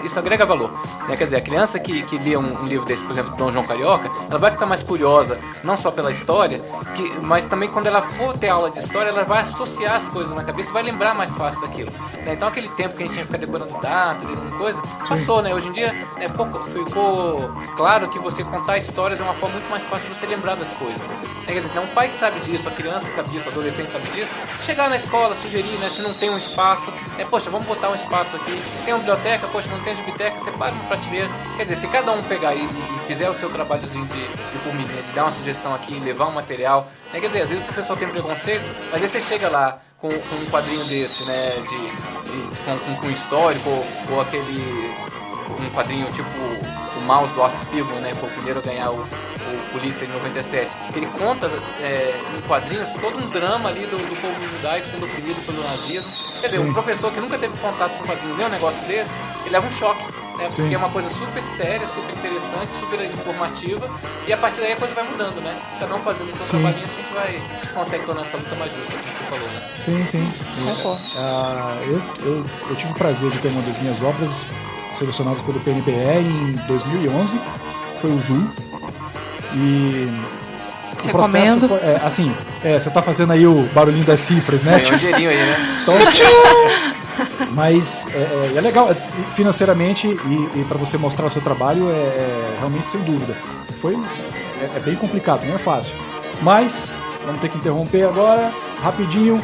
isso agrega valor, né? Quer dizer, a criança que lê um livro desse, por exemplo, do Dom João Carioca, ela vai ficar mais curiosa, não só pela história, mas também quando ela for ter aula de história, ela vai associar as coisas na cabeça e vai lembrar mais fácil daquilo, né? Então aquele tempo que a gente tinha que ficar decorando data, coisa, passou, né? Hoje em dia ficou claro que você contar histórias é uma forma muito mais fácil de você lembrar das coisas. Quer dizer, então um pai que sabe disso, a criança que sabe disso, o adolescente sabe disso, chegar na escola, sugerir, né, se não tem um espaço, poxa, vamos botar um espaço aqui, tem uma biblioteca, poxa, não tem biblioteca, separa uma prateleira. Quer dizer, se cada um pegar e fizer o seu trabalhozinho de formiguinha, de dar uma sugestão aqui, levar um material, né, quer dizer, às vezes o professor tem preconceito, mas aí você chega lá com um quadrinho desse, né, com histórico, ou um quadrinho tipo o Mouse do Art Spiegelman, né, foi o primeiro a ganhar o Pulitzer em 97, que ele conta em quadrinhos todo um drama ali do povo judaico sendo oprimido pelo nazismo. Quer dizer, um professor que nunca teve contato com quadrinho, lê um negócio desse, ele leva um choque, né, porque é uma coisa super séria, super interessante, super informativa, e a partir daí a coisa vai mudando, né? Cada um fazendo o seu trabalhinho, a gente consegue tornar essa luta mais justa, como você falou, né? Sim. Eu tive o prazer de ter uma das minhas obras selecionadas pelo PNBE em 2011, foi o Zoom. E o recomendo. processo foi, você tá fazendo aí o barulhinho das cifras, né? Tem um dinheirinho aí, né? Então, mas é legal financeiramente e para você mostrar o seu trabalho realmente sem dúvida. É bem complicado, não é fácil. Mas vamos ter que interromper agora, rapidinho.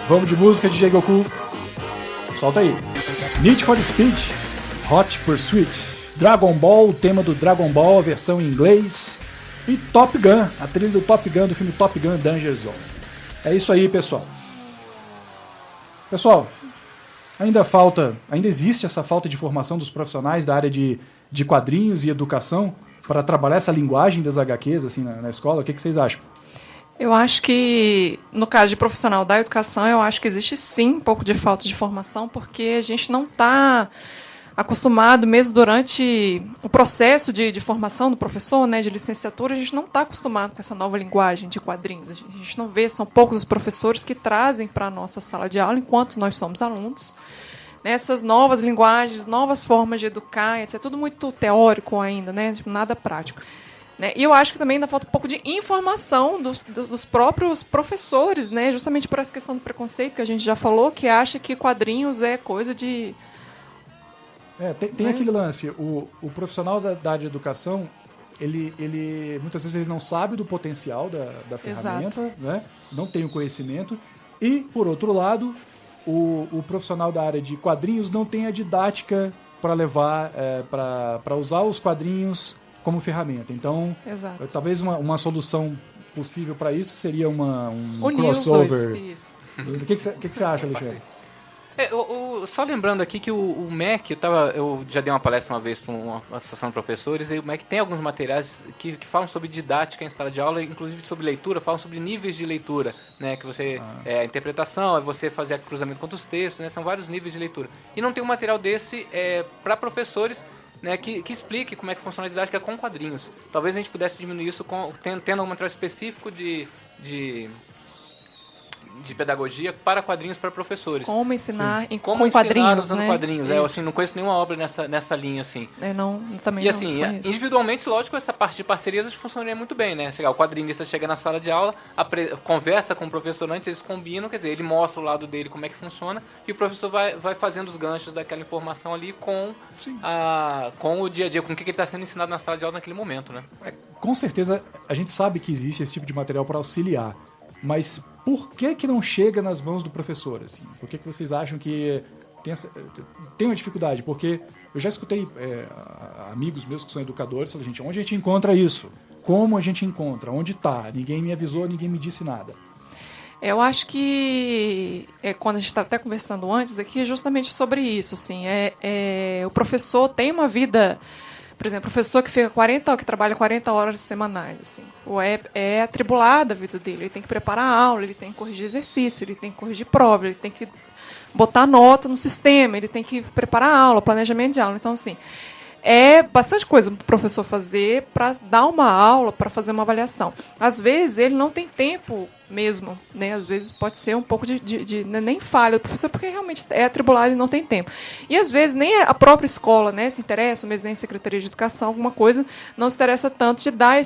Vamos de música, DJ Goku. Solta aí. Need for Speed, Hot Pursuit, Dragon Ball, o tema do Dragon Ball, a versão em inglês, e Top Gun, a trilha do Top Gun, do filme Top Gun Danger Zone. É isso aí, pessoal. Pessoal, ainda existe essa falta de formação dos profissionais da área de quadrinhos e educação para trabalhar essa linguagem das HQs assim, na escola? O que vocês acham? Eu acho que, no caso de profissional da educação, eu acho que existe sim um pouco de falta de formação, porque a gente não está acostumado, mesmo durante o processo de formação do professor, né, de licenciatura, a gente não está acostumado com essa nova linguagem de quadrinhos. A gente não vê, são poucos os professores que trazem para a nossa sala de aula, enquanto nós somos alunos, Essas novas linguagens, novas formas de educar, etc. É tudo muito teórico ainda, né? Tipo, nada prático. Né? E eu acho que também ainda falta um pouco de informação dos próprios professores, né? Justamente por essa questão do preconceito que a gente já falou, que acha que quadrinhos é coisa de... Tem aquele lance, o profissional da área de educação, ele muitas vezes ele não sabe do potencial da ferramenta, né? Não tem o conhecimento, e, por outro lado, o profissional da área de quadrinhos não tem a didática para levar, para usar os quadrinhos como ferramenta. Então, talvez uma solução possível para isso seria um crossover. O que você acha, Alexandre? Só lembrando aqui que o MEC, eu já dei uma palestra uma vez para uma associação de professores, e o MEC tem alguns materiais que falam sobre didática em sala de aula, inclusive sobre leitura, falam sobre níveis de leitura, né, que você, a interpretação, é você fazer cruzamento contra os textos, né, são vários níveis de leitura. E não tem um material desse para professores, né, que explique como é que funciona a didática com quadrinhos. Talvez a gente pudesse diminuir isso tendo um material específico de pedagogia para quadrinhos para professores. Como ensinar com quadrinhos, usando né? quadrinhos. Eu assim, não conheço nenhuma obra nessa linha assim. Também e assim, individualmente, lógico, essa parte de parcerias funcionaria muito bem, né? O quadrinista chega na sala de aula, conversa com o professor antes, eles combinam, quer dizer, ele mostra o lado dele como é que funciona, e o professor vai fazendo os ganchos daquela informação ali com o dia a dia, com o que ele está sendo ensinado na sala de aula naquele momento, né? Com certeza, a gente sabe que existe esse tipo de material para auxiliar, mas por que não chega nas mãos do professor? Assim? Por que vocês acham que tem uma dificuldade? Porque eu já escutei amigos meus que são educadores, falando, gente, onde a gente encontra isso? Como a gente encontra? Onde está? Ninguém me avisou, ninguém me disse nada. Eu acho que quando a gente está até conversando antes aqui, é justamente sobre isso. Assim, o professor tem uma vida... Por exemplo, o professor que trabalha 40 horas semanais, assim, é atribulada a vida dele. Ele tem que preparar a aula, ele tem que corrigir exercício, ele tem que corrigir prova, ele tem que botar nota no sistema, ele tem que preparar a aula, planejamento de aula. Então, assim, é bastante coisa para o professor fazer para dar uma aula, para fazer uma avaliação. Às vezes, ele não tem tempo mesmo, né? Às vezes pode ser um pouco de nem falha do professor, porque realmente é atribulado e não tem tempo. E às vezes nem a própria escola, né, se interessa, mesmo nem a Secretaria de Educação, alguma coisa, não se interessa tanto de dar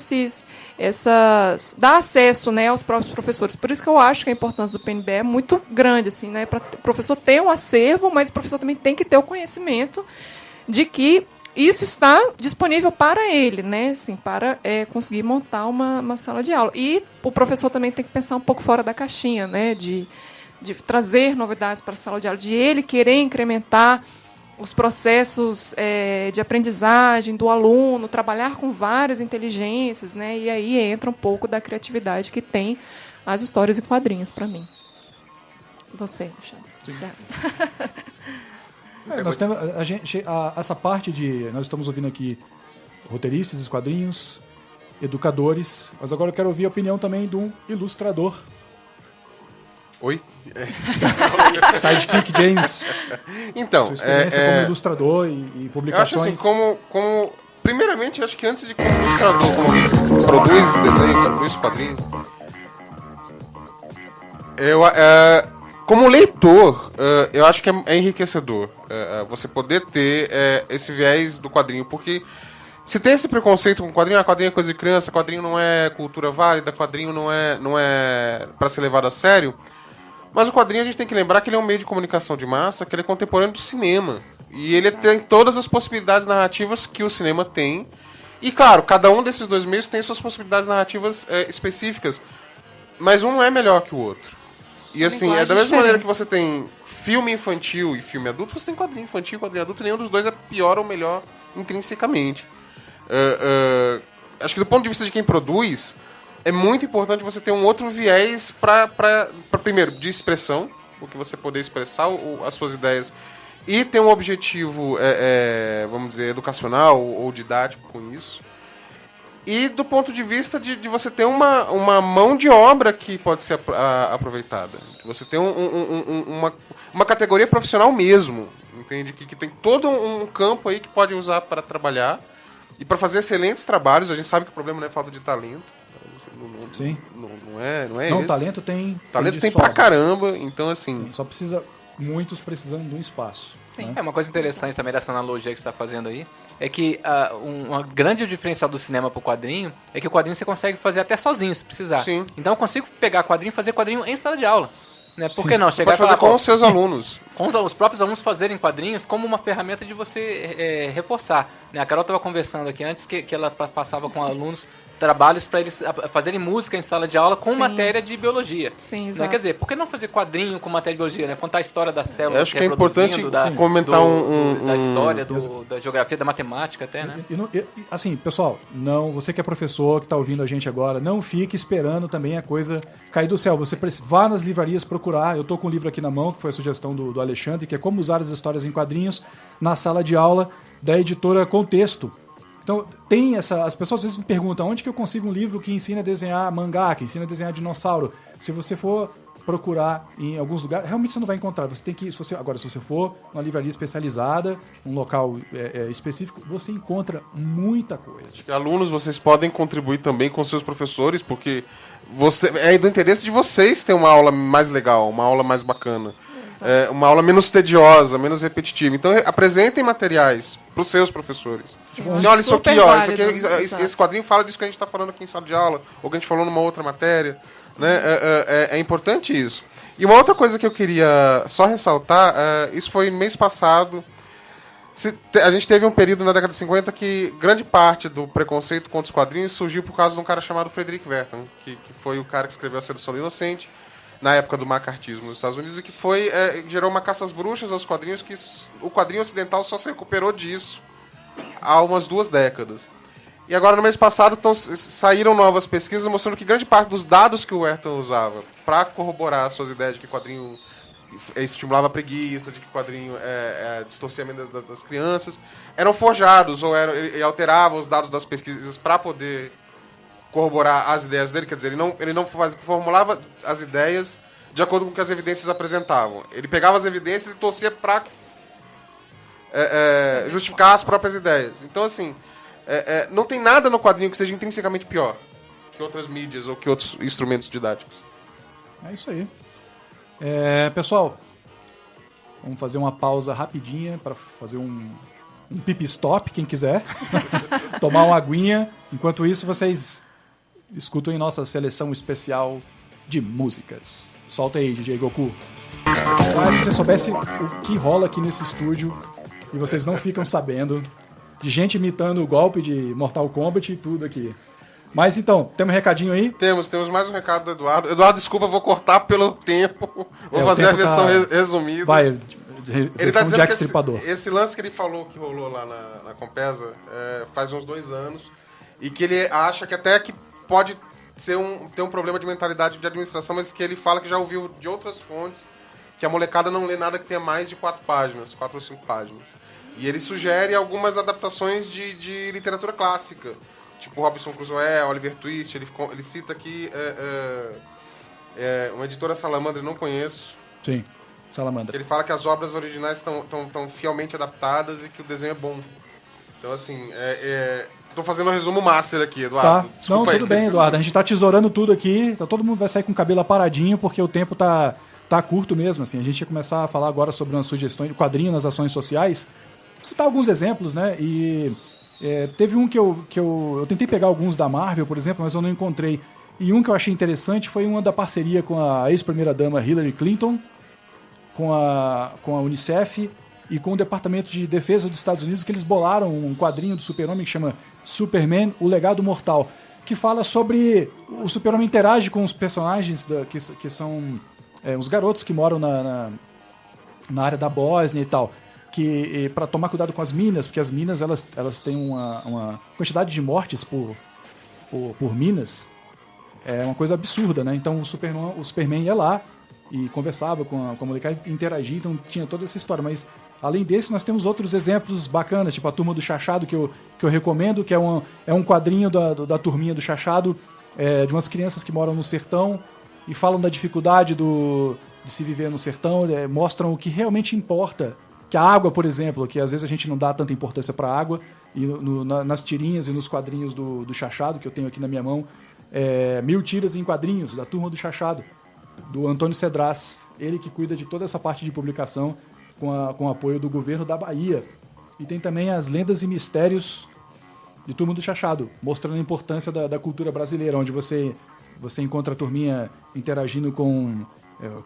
dar acesso, né, aos próprios professores. Por isso que eu acho que a importância do PNBE é muito grande, assim, né, para o professor ter um acervo, mas o professor também tem que ter o conhecimento de que isso está disponível para ele, né? Assim, para conseguir montar uma sala de aula. E o professor também tem que pensar um pouco fora da caixinha, né? De trazer novidades para a sala de aula, de ele querer incrementar os processos de aprendizagem do aluno, trabalhar com várias inteligências, né? E aí entra um pouco da criatividade que tem as histórias em quadrinhos, para mim. Você, Alexandre. Nós temos essa parte nós estamos ouvindo aqui roteiristas de quadrinhos, educadores, mas agora eu quero ouvir a opinião também de um ilustrador. Oi? Sidekick James. Então, sua experiência como ilustrador e publicações. Eu acho assim, primeiramente, eu acho que antes de como ilustrador, como produz desenho, produz quadrinhos, como leitor, eu acho que é enriquecedor você poder ter esse viés do quadrinho, porque se tem esse preconceito com quadrinho, quadrinho é coisa de criança, quadrinho não é cultura válida, quadrinho não é para ser levado a sério, mas o quadrinho a gente tem que lembrar que ele é um meio de comunicação de massa, que ele é contemporâneo do cinema, e ele tem todas as possibilidades narrativas que o cinema tem, e claro, cada um desses dois meios tem suas possibilidades narrativas específicas, mas um não é melhor que o outro. E assim, da mesma maneira que você tem filme infantil e filme adulto, você tem quadrinho infantil e quadrinho adulto, nenhum dos dois é pior ou melhor intrinsecamente. Acho que do ponto de vista de quem produz, é muito importante você ter um outro viés para primeiro, de expressão, o que você poder expressar as suas ideias, e ter um objetivo, vamos dizer, educacional ou didático com isso. E do ponto de vista de você ter uma mão de obra que pode ser aproveitada. Você ter uma categoria profissional mesmo, entende? Que tem todo um campo aí que pode usar para trabalhar e para fazer excelentes trabalhos. A gente sabe que o problema não é falta de talento. Sim. Não é não, esse. Talento tem. Talento tem pra caramba, então assim... Só precisa muitos precisando de um espaço. Sim. Né? É uma coisa interessante também dessa analogia que você está fazendo aí, é que uma grande diferencial do cinema pro quadrinho é que o quadrinho você consegue fazer até sozinho, se precisar. Sim. Então eu consigo pegar quadrinho e fazer quadrinho em sala de aula. Né? Por que não? Chegar Pode e falar, fazer com os seus alunos. com os próprios alunos fazerem quadrinhos como uma ferramenta de você reforçar. Né? A Carol estava conversando aqui antes que ela passava com alunos trabalhos para eles fazerem música em sala de aula com Sim. matéria de biologia. Sim, Né? exato. Quer dizer, por que não fazer quadrinho com matéria de biologia? Né? Contar a história da célula. Eu acho que é importante comentar da história, da geografia, da matemática até, né? Assim, pessoal, não, você que é professor, que está ouvindo a gente agora, não fique esperando também a coisa cair do céu. Você vá nas livrarias procurar. Eu estou com um livro aqui na mão, que foi a sugestão do Alexandre, que é Como Usar as Histórias em Quadrinhos na Sala de Aula, da editora Contexto. Então, tem as pessoas às vezes me perguntam onde que eu consigo um livro que ensina a desenhar mangá, que ensina a desenhar dinossauro. Se você for procurar em alguns lugares, realmente você não vai encontrar. Você tem que, se você for numa livraria especializada, um local específico, você encontra muita coisa. Acho que alunos, vocês podem contribuir também com seus professores, porque é do interesse de vocês ter uma aula mais legal, uma aula mais bacana. Uma aula menos tediosa, menos repetitiva. Então, apresentem materiais para os seus professores. Assim, olha isso aqui, ó, esse quadrinho fala disso que a gente está falando aqui em sala de aula, ou que a gente falou numa outra matéria. Né? É importante isso. E uma outra coisa que eu queria só ressaltar, isso foi mês passado. A gente teve um período na década de 50 que grande parte do preconceito contra os quadrinhos surgiu por causa de um cara chamado Frederick Wertham, que foi o cara que escreveu A Sedução do Inocente, na época do macartismo nos Estados Unidos, e que gerou uma caça às bruxas aos quadrinhos, que o quadrinho ocidental só se recuperou disso há umas 2 décadas. E agora, no mês passado, saíram novas pesquisas mostrando que grande parte dos dados que o Wertham usava para corroborar as suas ideias de que quadrinho estimulava a preguiça, de que quadrinho distorcia a mente das crianças, eram forjados, ou ele alterava os dados das pesquisas para poder corroborar as ideias dele. Quer dizer, ele não formulava as ideias de acordo com o que as evidências apresentavam. Ele pegava as evidências e torcia para justificar as próprias ideias. Então, assim, não tem nada no quadrinho que seja intrinsecamente pior que outras mídias ou que outros instrumentos didáticos. É isso aí. Pessoal, vamos fazer uma pausa rapidinha para fazer um pit stop, quem quiser. Tomar uma aguinha. Enquanto isso, vocês escutam em nossa seleção especial de músicas. Solta aí, DJ Goku. Se você soubesse o que rola aqui nesse estúdio e vocês não ficam sabendo, de gente imitando o golpe de Mortal Kombat e tudo aqui. Mas então, temos um recadinho aí? Temos mais um recado do Eduardo. Eduardo, desculpa, vou cortar pelo tempo. Vou fazer a versão resumida. Vai, ele tá dizendo Jack Stripador. Esse lance que ele falou que rolou lá na Compesa faz uns 2 anos, e que ele acha que até que pode ter um problema de mentalidade de administração, mas que ele fala que já ouviu de outras fontes que a molecada não lê nada que tenha mais de 4 páginas, 4 ou 5 páginas. E ele sugere algumas adaptações de literatura clássica, tipo Robinson Crusoe, Oliver Twist. Ele cita aqui uma editora Salamandra, eu não conheço. Sim, Salamandra. Ele fala que as obras originais estão fielmente adaptadas e que o desenho é bom. Então, assim, tô fazendo um resumo master aqui, Eduardo. Tá. Não, tudo bem, Eduardo. A gente tá tesourando tudo aqui. Então, todo mundo vai sair com o cabelo aparadinho, porque o tempo tá curto mesmo. Assim. A gente ia começar a falar agora sobre umas sugestões de quadrinho nas ações sociais. Vou citar alguns exemplos, né? E teve um que eu tentei pegar alguns da Marvel, por exemplo, mas eu não encontrei. E um que eu achei interessante foi uma da parceria com a ex-primeira-dama Hillary Clinton, com a Unicef e com o Departamento de Defesa dos Estados Unidos, que eles bolaram um quadrinho do Super-Homem que chama Superman, o Legado Mortal, que fala sobre o Super-Homem interage com os personagens que são os garotos que moram na área da Bósnia e tal, que para tomar cuidado com as minas, porque as minas elas têm uma quantidade de mortes por minas, é uma coisa absurda, né? Então o Superman ia lá e conversava com a molecada, interagia, então tinha toda essa história. Mas além desse, nós temos outros exemplos bacanas, tipo a Turma do Chachado, que eu recomendo, que é um quadrinho da turminha do Chachado, de umas crianças que moram no sertão e falam da dificuldade de se viver no sertão, mostram o que realmente importa, que a água, por exemplo, que às vezes a gente não dá tanta importância para a água, e nas tirinhas e nos quadrinhos do Chachado, que eu tenho aqui na minha mão, 1000 tiras em quadrinhos, da Turma do Chachado. do Antônio Cedras, ele que cuida de toda essa parte de publicação com o apoio do governo da Bahia. E tem também as Lendas e Mistérios de Turma do Chachado, mostrando a importância da cultura brasileira, onde você encontra a turminha interagindo com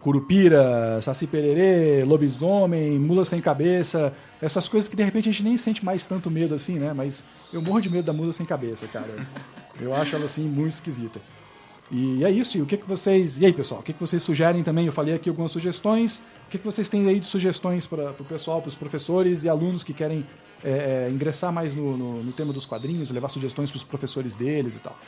curupira, saci pererê, lobisomem, mula sem cabeça, essas coisas que de repente a gente nem sente mais tanto medo assim, né? Mas eu morro de medo da mula sem cabeça, cara. Eu acho ela assim muito esquisita. E é isso. E o que vocês... E aí, pessoal, o que vocês sugerem também? Eu falei aqui algumas sugestões. O que vocês têm aí de sugestões para o pessoal, para os professores e alunos que querem ingressar mais no tema dos quadrinhos, levar sugestões para os professores deles e tal?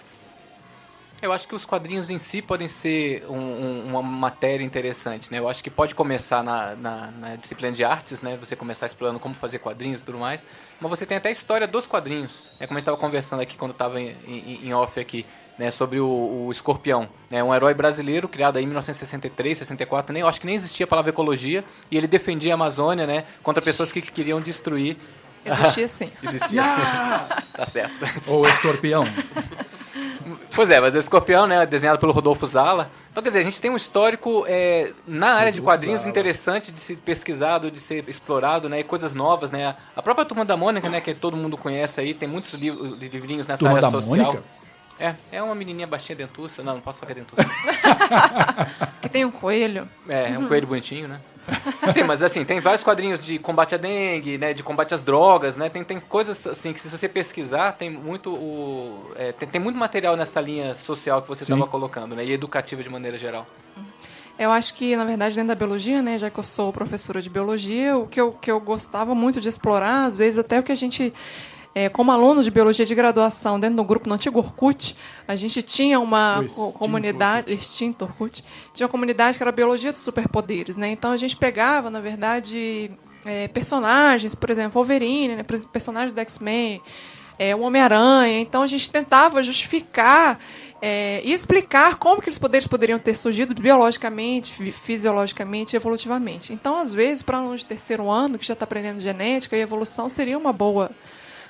Eu acho que os quadrinhos em si podem ser uma matéria interessante, né? Eu acho que pode começar na disciplina de artes, né? Você começar explorando como fazer quadrinhos e tudo mais. Mas você tem até a história dos quadrinhos, né? Como a gente estava conversando aqui quando estava em off aqui, né? Sobre o Escorpião, né? Um herói brasileiro criado aí em 1963, 64, eu acho que nem existia a palavra ecologia, e ele defendia a Amazônia, né? Contra pessoas que queriam destruir. Existia sim. Existia. Tá certo. Ou o Escorpião. Pois é, mas o Escorpião, né, desenhado pelo Rodolfo Zala. Então, quer dizer, a gente tem um histórico na área de quadrinhos interessante de ser pesquisado, de ser explorado, né, e coisas novas, né. A própria Turma da Mônica, né, que todo mundo conhece aí, tem muitos livrinhos nessa Turma área da social. Mônica? É uma menininha baixinha dentuça. Não posso falar que é dentuça. Que tem um coelho. É um coelho bonitinho, né? Sim, mas assim, tem vários quadrinhos de combate à dengue, né, de combate às drogas, né, tem coisas assim que se você pesquisar, tem muito tem muito material nessa linha social que você estava colocando, né, e educativa de maneira geral. Eu acho que, na verdade, dentro da biologia, né, já que eu sou professora de biologia, o que eu gostava muito de explorar, às vezes até o que a gente... como aluno de biologia de graduação, dentro do grupo no antigo Orkut, a gente tinha uma comunidade, extinto Orkut, tinha uma comunidade que era a biologia dos superpoderes, né? Então a gente pegava, na verdade, personagens, por exemplo, Wolverine, né? Personagens do X-Men, o Homem-Aranha. Então a gente tentava justificar e explicar como que aqueles poderes poderiam ter surgido biologicamente, fisiologicamente e evolutivamente. Então, às vezes, para aluno de terceiro ano, que já está aprendendo genética, e evolução seria uma boa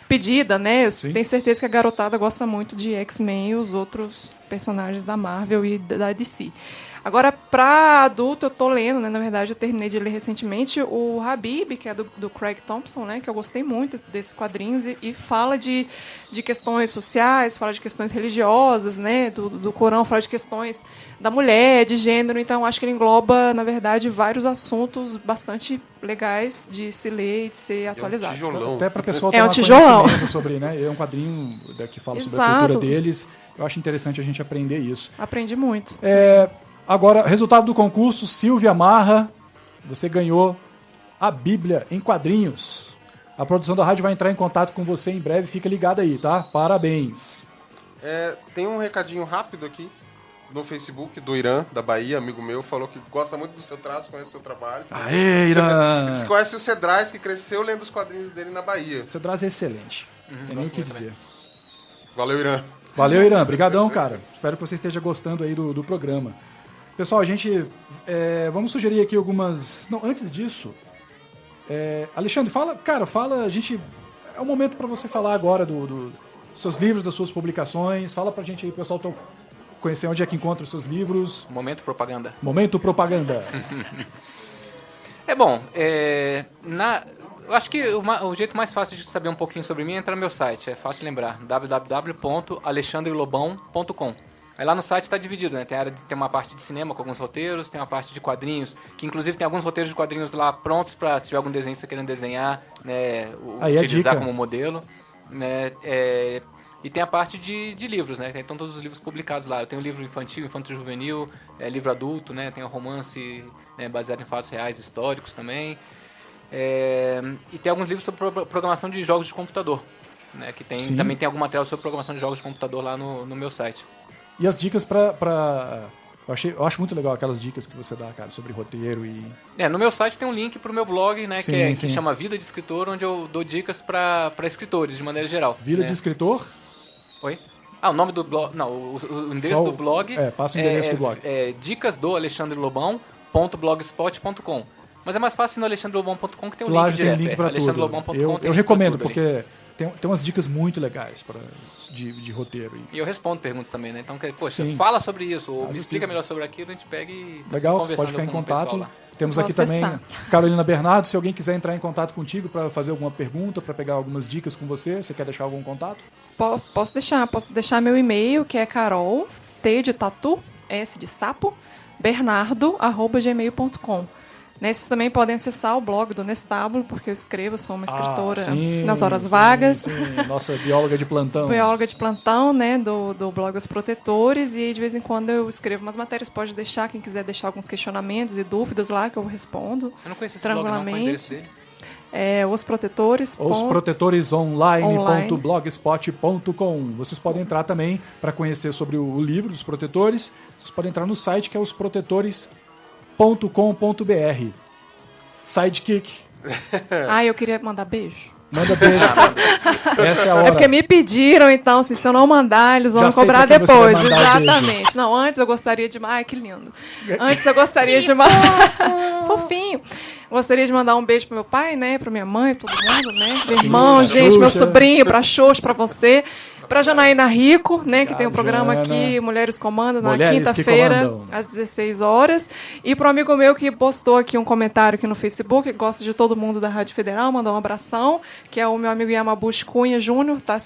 pedida, né? Eu tenho certeza que a garotada gosta muito de X-Men e os outros personagens da Marvel e da DC. Agora, para adulto, eu tô lendo, né? Na verdade, eu terminei de ler recentemente o Habib, que é do Craig Thompson, né? Que eu gostei muito desses quadrinhos e fala de questões sociais, fala de questões religiosas, né? Do Corão, fala de questões da mulher, de gênero. Então, acho que ele engloba, na verdade, vários assuntos bastante legais de se ler e de ser atualizado. Até para a pessoa ter conhecimento sobre, né? É um quadrinho que fala sobre a cultura deles. Eu acho interessante a gente aprender isso. Aprendi muito. Agora, resultado do concurso, Silvia Marra, você ganhou a Bíblia em quadrinhos. A produção da rádio vai entrar em contato com você em breve, fica ligado aí, tá? Parabéns. Tem um recadinho rápido aqui no Facebook do Irã, da Bahia, amigo meu, falou que gosta muito do seu traço, conhece o seu trabalho. Aê, Irã! Você conhece o Cedrais, que cresceu lendo os quadrinhos dele na Bahia. O Cedrais é excelente, tem nem o que dizer. Valeu, Irã. Valeu, Irã. Brigadão, cara. Espero que você esteja gostando aí do programa. Pessoal, a gente... vamos sugerir aqui algumas... Não, antes disso... Alexandre, fala... a gente... É o momento para você falar agora dos seus livros, das suas publicações. Fala pra gente aí, pessoal, conhecer onde é que encontra os seus livros. Momento propaganda. Momento propaganda. Eu acho que o jeito mais fácil de saber um pouquinho sobre mim é entrar no meu site. É fácil de lembrar. www.alexandrelobão.com. Aí lá no site está dividido, né? Tem uma parte de cinema com alguns roteiros, tem uma parte de quadrinhos, que inclusive tem alguns roteiros de quadrinhos lá prontos para se tiver algum desenhista querendo desenhar, né? Utilizar como modelo. Né? E tem a parte de livros, né? Então todos os livros publicados lá. Eu tenho livro infantil, infanto-juvenil, livro adulto, né? Tem um romance, né, baseado em fatos reais históricos também. E tem alguns livros sobre programação de jogos de computador, né? Que também tem algum material sobre programação de jogos de computador lá no meu site. E as dicas eu acho muito legal aquelas dicas que você dá, cara, sobre roteiro e... no meu site tem um link pro meu blog, né, que chama Vida de Escritor, onde eu dou dicas para escritores, de maneira geral. Vida de Escritor? Oi? O nome do blog... Não, o endereço do blog... passa o endereço do blog. Dicas do alexandrelobão.blogspot.com. Mas é mais fácil no alexandrelobão.com, que tem um lá link direto. Tem link pra tudo. Eu recomendo, porque... tem umas dicas muito legais de roteiro. E eu respondo perguntas também, né? Então, você Sim. fala sobre isso, ou me explica melhor sobre aquilo, a gente pega e... Legal, você pode ficar em contato. Temos Vou aqui acessar. também Carolina Bernardo, se alguém quiser entrar em contato contigo para fazer alguma pergunta, para pegar algumas dicas com você quer deixar algum contato? Posso deixar meu e-mail, que é Carol, T de tatu, S de sapo, bernardo@gmail.com. Vocês também podem acessar o blog do Nestábulo, porque eu escrevo, sou uma escritora nas horas vagas. Sim, nossa bióloga de plantão. Bióloga de plantão, né, do blog Os Protetores, e de vez em quando eu escrevo umas matérias, pode deixar, quem quiser deixar alguns questionamentos e dúvidas lá, que eu respondo. Eu não conheço esse blog, não. Qual é o endereço dele? Os Protetores. Osprotetoresonline.blogspot.com. Vocês podem entrar também para conhecer sobre o livro dos protetores. Vocês podem entrar no site que é osprotetores.com.br. Sidekick. Eu queria mandar beijo. Manda beijo. Essa é a hora. É porque me pediram, então, assim, se eu não mandar, eles vão Já sei cobrar pra quem você vai depois. mandar Exatamente. Não, antes eu gostaria de... Ai, que lindo. Antes eu gostaria de fofinho. Gostaria de mandar um beijo pro meu pai, né? Pra minha mãe, todo mundo, né? Meu irmão, gente, meu sobrinho, pra Xoxa, pra você. Pra Janaína Rico, né? Que tem um programa aqui, Mulheres Comandam, na quinta-feira, às 16 horas. E pro amigo meu que postou aqui um comentário aqui no Facebook, que gosta de todo mundo da Rádio Federal, mandou um abração, que é o meu amigo Yamabushi Cunha Júnior, tá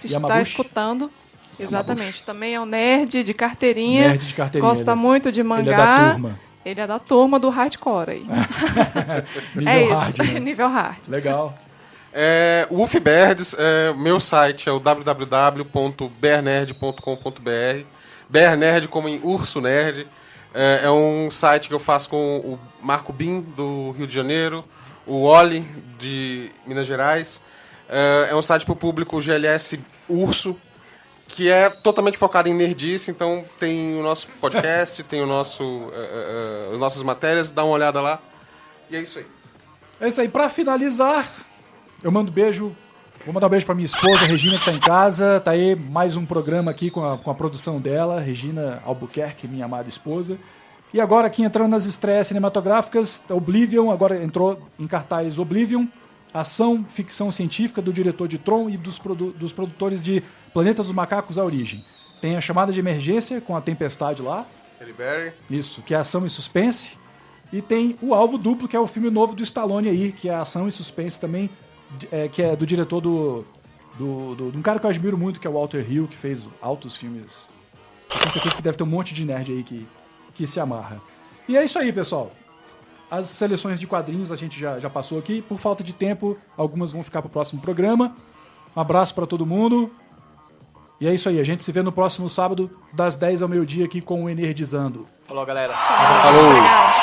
escutando. Exatamente. Também é um nerd de carteirinha. Nerd de carteirinha. Gosta muito de mangá. Ele é da turma. Ele é da turma do hardcore aí. Nível hard, isso, né? nível hard. Legal. Wolfberds, meu site é o www.bearnerd.com.br. Bear Nerd como em Urso Nerd. É um site que eu faço com o Marco Bin, do Rio de Janeiro, o Oli, de Minas Gerais. É um site para o público GLS Urso, que é totalmente focado em nerdice. Então tem o nosso podcast, tem as nossas matérias, dá uma olhada lá. E é isso aí. É isso aí. Para finalizar, eu mando beijo. Vou mandar um beijo para minha esposa, Regina, que tá em casa. Tá aí mais um programa aqui com a produção dela, Regina Albuquerque, minha amada esposa. E agora aqui entrando nas estreias cinematográficas, Oblivion, agora entrou em cartaz Oblivion, ação, ficção científica do diretor de Tron e dos produtores de Planeta dos Macacos, A Origem. Tem a Chamada de Emergência com a Tempestade lá. Halle Berry. Isso, que é ação e suspense. E tem o Alvo Duplo, que é o filme novo do Stallone aí, que é ação e suspense também, que é do diretor de um cara que eu admiro muito, que é o Walter Hill, que fez altos filmes. Eu tenho certeza que deve ter um monte de nerd aí que se amarra. E é isso aí, pessoal. As seleções de quadrinhos a gente já passou aqui. Por falta de tempo, algumas vão ficar pro próximo programa. Um abraço para todo mundo. E é isso aí. A gente se vê no próximo sábado, das 10 ao meio-dia, aqui com o Energizando. Falou, galera. Falou. Legal.